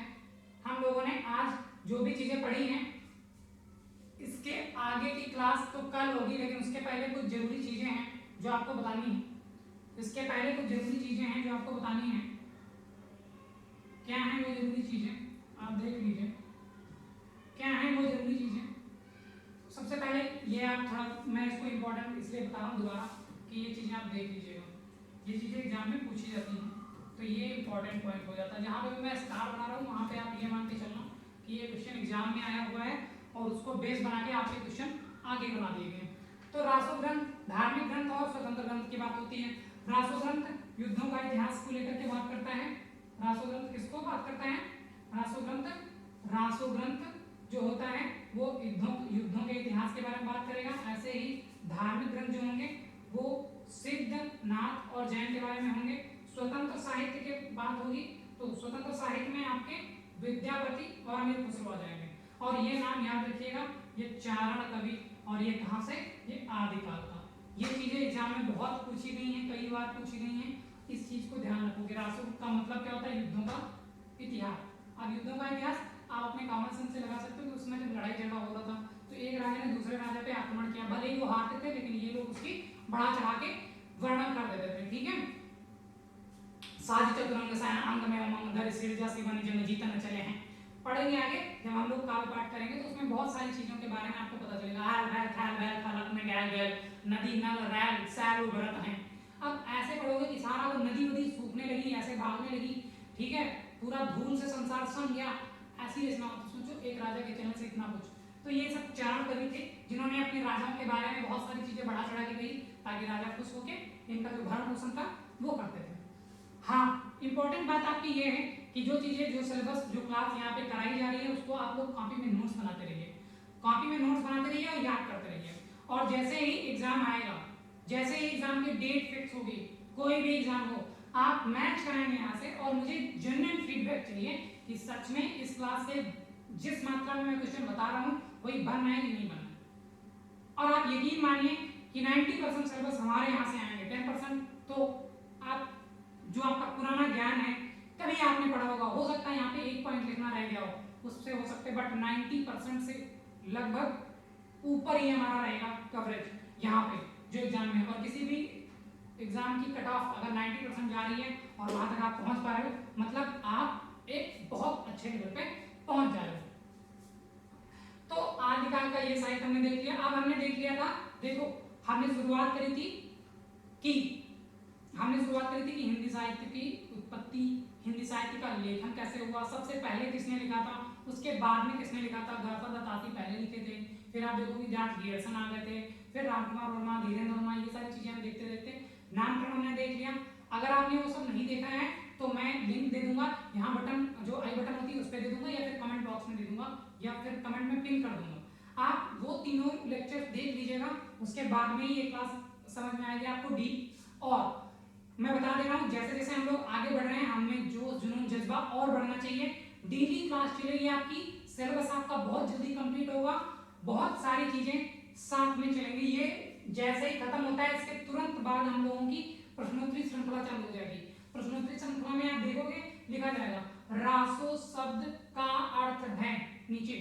हम लोगों ने आज जो भी चीजें पढ़ी हैं, इसके आगे की क्लास तो कल होगी, लेकिन उसके पहले कुछ जरूरी चीजें हैं जो आपको बतानी है। इसके पहले कुछ जरूरी चीजें हैं जो आपको बतानी है। क्या है वो जरूरी चीजें, आप देख लीजिए क्या है वो जरूरी चीजें। सबसे पहले ये आप थोड़ा, मैं इसको इम्पोर्टेंट इसलिए बता रहा हूँ दोबारा कि ये चीजें आप देख लीजिएगा, ये चीजें एग्जाम में पूछी जाती हैं, तो ये इंपॉर्टेंट पॉइंट हो जाता है। जहाँ पे भी मैं स्टार बना रहा हूँ वहाँ पे आप ये मान के चलना कि ये क्वेश्चन एग्जाम में आया हुआ है और उसको बेस बना के आपके क्वेश्चन आगे बना दिए गए। तो रासो ग्रंथ धार्मिक ग्रंथ और स्वतंत्र ग्रंथ की बात होती है। रासो ग्रंथ युद्धों का इतिहास को लेकर के बात करता है। रासो ग्रंथ किसको बात करता है, रासो ग्रंथ जो होता है वो युद्धों के इतिहास के बारे में बात करेगा। ऐसे ही धार्मिक ग्रंथ जो होंगे वो सिद्ध, नाथ और जैन के बारे में होंगे। स्वतंत्र साहित्य की बात होगी तो स्वतंत्र साहित्य में आपके विद्यापति और अमीर खुसरो आ जाएंगे। और ये नाम याद रखिएगा, ये चारण कवि, और ये कहाँ से, ये आदिकाल का। ये चीजें एग्जाम में बहुत पूछी गई हैं, कई बार पूछी गई हैं, इस चीज को ध्यान रखोगे। रासो का मतलब क्या होता है, युद्धों का इतिहास। अब युद्धों का इतिहास आप अपने कॉमन सेंस से लगा सकते हो कि उसमें जब लड़ाई झगड़ा हो रहा था तो एक राजा ने दूसरे राजा पे आक्रमण किया, भले ही वो हारते थे लेकिन ये लोग उसकी बढ़ा चढ़ा के वर्णन कर देते थे, ठीक है। साज चतुरंग सायन अंग में उमंग धरि सिरजा सिवनि जन जीतन चले हैं। पढ़ेंगे आगे जब हम लोग काव्य पाठ करेंगे तो उसमें बहुत सारी चीजों के बारे में आपको पता चलेगा। हाल भैल थाल भैल फलक में गैल गैल नदी नल रैल सैल उभरत हैं। अब ऐसे पढ़ोगे कि सारा वो नदी वदी सूखने लगी, ऐसे भागने लगी, ठीक है, पूरा धूल से संसार सन गया, ऐसी रचना। सोचो एक राजा के चलन से इतना कुछ। तो ये सब चारण कवि थे जिन्होंने अपने राजाओं के बारे में बहुत सारी चीजें बढ़ा चढ़ा के कही ताकि राजा खुश होके इनका जो भरण पोषण था वो करते थे। हाँ, इंपॉर्टेंट बात आपकी ये है कि जो चीजें, जो सिलेबस, जो क्लास यहाँ पे कराई जा रही है उसको आप लोग कॉपी में नोट्स बनाते रहिए, कॉपी में नोट्स बनाते रहिए और याद करते रहिए। और जैसे ही एग्जाम आएगा, जैसे ही एग्जाम की डेट फिक्स होगी, कोई भी एग्जाम हो, आप मैच कराएंगे यहाँ से और मुझे जेन्युइन फीडबैक चाहिए कि सच में इस क्लास से जिस मात्रा में मैं क्वेश्चन बता रहा हूँ वही बन रहा है कि नहीं बन रहा। और आप यकीन मानिए कि 90% सिलेबस हमारे यहाँ से आएंगे, 10% तो आप जो आपका पुराना ज्ञान है कभी आपने पढ़ा होगा, हो सकता है यहाँ पे एक पॉइंट लिखना रह गया हो, उससे हो सकते, बट 90% से लगभग ऊपर ही हमारा रहेगा कवरेज यहाँ पे जो एग्जाम में। और किसी भी एग्जाम की कट ऑफ अगर 90% जा रही है और वहां तक आप पहुंच पा रहे हो, मतलब आप एक बहुत अच्छे लेवल पे पहुंच जा रहे हो। तो आदिकाल का ये साहित्य हमने देख लिया। अब हमने देख लिया था, देखो हमने शुरुआत करी थी कि हिंदी साहित्य की उत्पत्ति, हिंदी साहित्य का लेखन कैसे हुआ, सबसे पहले किसने लिखा था, उसके बाद में किसने लिखा था। गार्सादा तासी पहले लिखे थे, फिर आप देखोगे जॉर्ज गियर्सन आ गए थे, फिर रामकुमार वर्मा, धीरेन्द्र वर्मा, ये सारी चीजें हम देखते देखते नामकरण हमने देख लिया। अगर आपने वो सब नहीं देखा है तो मैं लिंक दे दूंगा, यहाँ बटन जो आई बटन होती है उस पर दे दूंगा या फिर कमेंट बॉक्स में दे दूंगा या फिर कमेंट में पिन कर दूंगा। आप वो तीनों लेक्चर देख लीजिएगा, उसके बाद में ही ये क्लास समझ में आएगी आपको डीप। और मैं बता दे रहा हूँ जैसे जैसे हम लोग आगे बढ़ रहे हैं हमें जो जुनून जज्बा और बढ़ना चाहिए। डेली क्लास चलेगी आपकी, सिलेबस आपका बहुत जल्दी कंप्लीट होगा, बहुत सारी चीजें साथ में चलेंगी। ये जैसे ही खत्म होता है इसके तुरंत बाद हम लोगों की प्रश्नोत्तरी श्रृंखला चालू हो जाएगी। प्रश्नोत्तरी श्रृंखला में आप देखोगे लिखा जाएगा रासो शब्द का अर्थ है, नीचे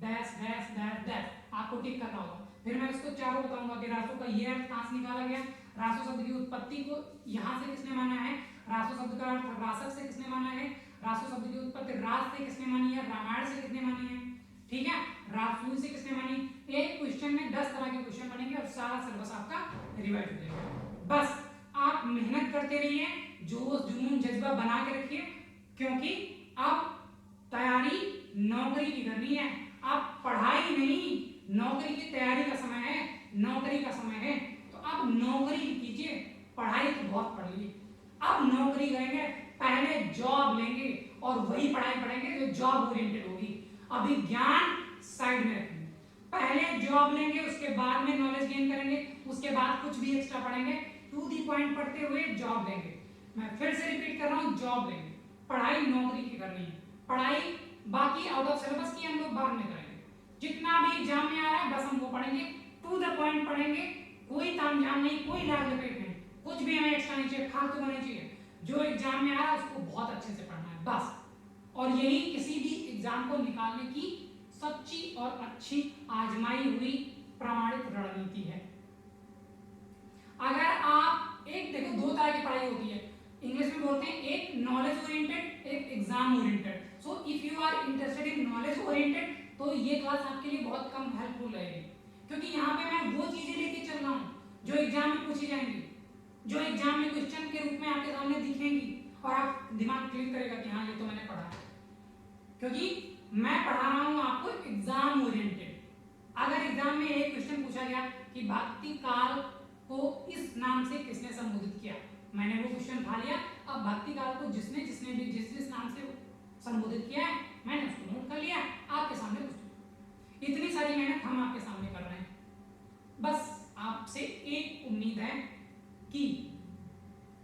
डैश डैश डैश डैश आपको टिक करना होगा। फिर मैं इसको चारों बताऊंगा कि रासो का ये अर्थ कहां से निकाला गया, रासो शब्द की उत्पत्ति को यहां से किसने माना है, रासो शब्द का अर्थ रासक से किसने माना है, रासो शब्द की उत्पत्ति रास से किसने मानी है, रामायण से किसने मानी है, ठीक है, रासुई से किसने मानी। एक क्वेश्चन में 10 तरह के क्वेश्चन बनेंगे और सारा सिलेबस आपका रिवाइज हो जाएगा। बस आप मेहनत करते रहिए, जोश जुनून जज्बा बना के रखिए, क्योंकि अब तैयारी नौकरी की करनी है। अब पढ़ाई नहीं, नौकरी की तैयारी का समय है, नौकरी का समय है। तो अब नौकरी कीजिए, पढ़ाई तो बहुत पढ़ ली, अब नौकरी करेंगे, पहले जॉब लेंगे और वही पढ़ाई पढ़ेंगे जो जॉब ओरिएंटेड होगी। अभी ज्ञान साइड में रखेंगे, पहले जॉब लेंगे, उसके बाद में नॉलेज गेन करेंगे, उसके बाद कुछ भी एक्स्ट्रा पढ़ेंगे, टू दी पॉइंट पढ़ते हुए जॉब लेंगे। मैं फिर से रिपीट कर रहा हूं, जॉब लेंगे, पढ़ाई नौकरी की करनी है। पढ़ाई बाकी आउट ऑफ सिलेबस की हम लोग बाद में करेंगे, जितना भी एग्जाम में आ रहा है बस हम वो पढ़ेंगे, टू द पॉइंट पढ़ेंगे, कोई तामझाम नहीं, कोई लाग लपेट नहीं, कुछ भी हमें एक्स्ट्रा नहीं चाहिए, फालतू होना चाहिए। जो एग्जाम में आ रहा है उसको बहुत अच्छे से पढ़ना है बस। और यही किसी भी एग्जाम को निकालने की सच्ची और अच्छी आजमाई हुई प्रमाणित रणनीति है। अगर आप एक देखो, दो तरह की पढ़ाई होती है, इंग्लिश में बोलते हैं एक नॉलेज ओरिएंटेड, एक exam oriented. So if you are interested in knowledge oriented तो ये क्लास आपके लिए बहुत कम हेल्पफुल रहेगी, क्योंकि यहाँ पे मैं वो चीजें लेके चल रहा हूँ जो एग्जाम में पूछी जाएंगी, जो एग्जाम में क्वेश्चन के रूप में आपके सामने दिखेंगी और आप दिमाग क्लिक करेगा कि हाँ ये तो मैंने पढ़ा है, क्योंकि मैं पढ़ा रहा हूँ आपको एग्जाम ओरिएंटेड। अगर एग्जाम में एक क्वेश्चन पूछा गया कि भक्ति काल को इस नाम से किसने संबोधित किया, मैंने वो क्वेश्चन उठा लिया। अब भक्ति काल को जिसने जिसने भी जिस नाम से संबोधित किया है मैंने उसको नोट कर लिया, आपके सामने कुछ इतनी सारी मेहनत हम आपके सामने कर रहे हैं। बस आपसे एक उम्मीद है कि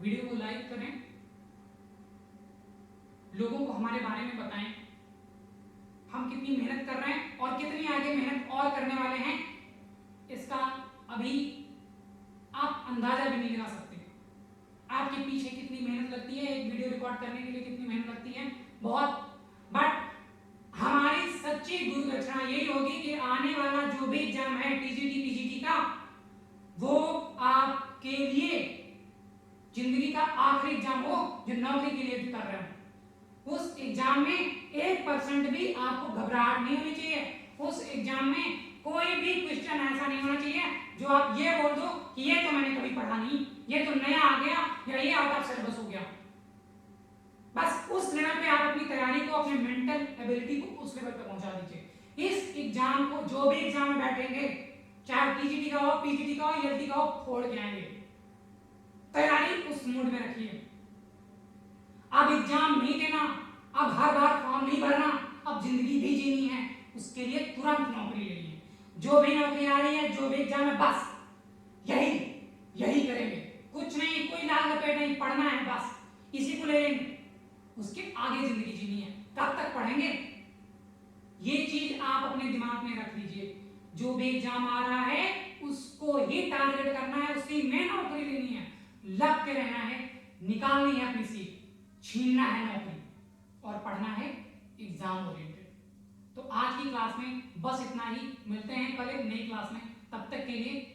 वीडियो को लाइक करें, लोगों को हमारे बारे में बताएं, हम कितनी मेहनत कर रहे हैं और कितनी आगे मेहनत और करने वाले हैं, इसका अभी आप अंदाजा भी नहीं लगा सकते। आपके पीछे कितनी मेहनत लगती है, एक वीडियो रिकॉर्ड करने के लिए कितनी मेहनत लगती है, बहुत। बट हमारी सच्ची गुरु दक्षिणा यही होगी कि आने वाला जो भी एग्जाम है टीजीटी पीजीटी का, वो आपके लिए जिंदगी का आखिरी एग्जाम हो जो नौकरी के लिए भी कर रहे हो। उस एग्जाम में 1% भी आपको घबराहट नहीं होनी चाहिए। उस एग्जाम में कोई भी क्वेश्चन ऐसा नहीं होना चाहिए जो आप ये बोल दो कि ये तो मैंने कभी पढ़ा नहीं, ये तो नया आ गया या ये आउट ऑफ सिलेबस हो गया। बस उस लेवल पे आप अपनी तैयारी को, अपने मेंटल एबिलिटी को उस लेवल पे पहुंचा दीजिए। इस एग्जाम को, जो भी एग्जाम में बैठेंगे, चाहे टीजीटी का हो, पीजीटी का हो, ईएलटी का हो, फोड़ के आएंगे। तैयारी उस मूड में रखिए। अब एग्जाम नहीं देना, अब हर बार फॉर्म नहीं भरना, अब जिंदगी भी जीनी है, उसके लिए तुरंत नौकरी लेनी है। जो भी नौकरी आ रही है, जो भी एग्जाम है, बस यही करेंगे, कुछ नहीं, कोई लाल लपेट नहीं, पढ़ना है बस, इसी को ले लेंगे, उसके आगे जिंदगी जीनी है। कब तक पढ़ेंगे, ये चीज आप अपने दिमाग में रख लीजिए। जो भी एग्जाम आ रहा है उसको ही टारगेट करना है, उसी में नौकरी लेनी है, लग के रहना है, निकालनी है अपनी सीट, छीनना है नौकरी और पढ़ना है एग्जाम ओरिएंटेड। तो आज की क्लास में बस इतना ही, मिलते हैं कल एक नई क्लास में, तब तक के लिए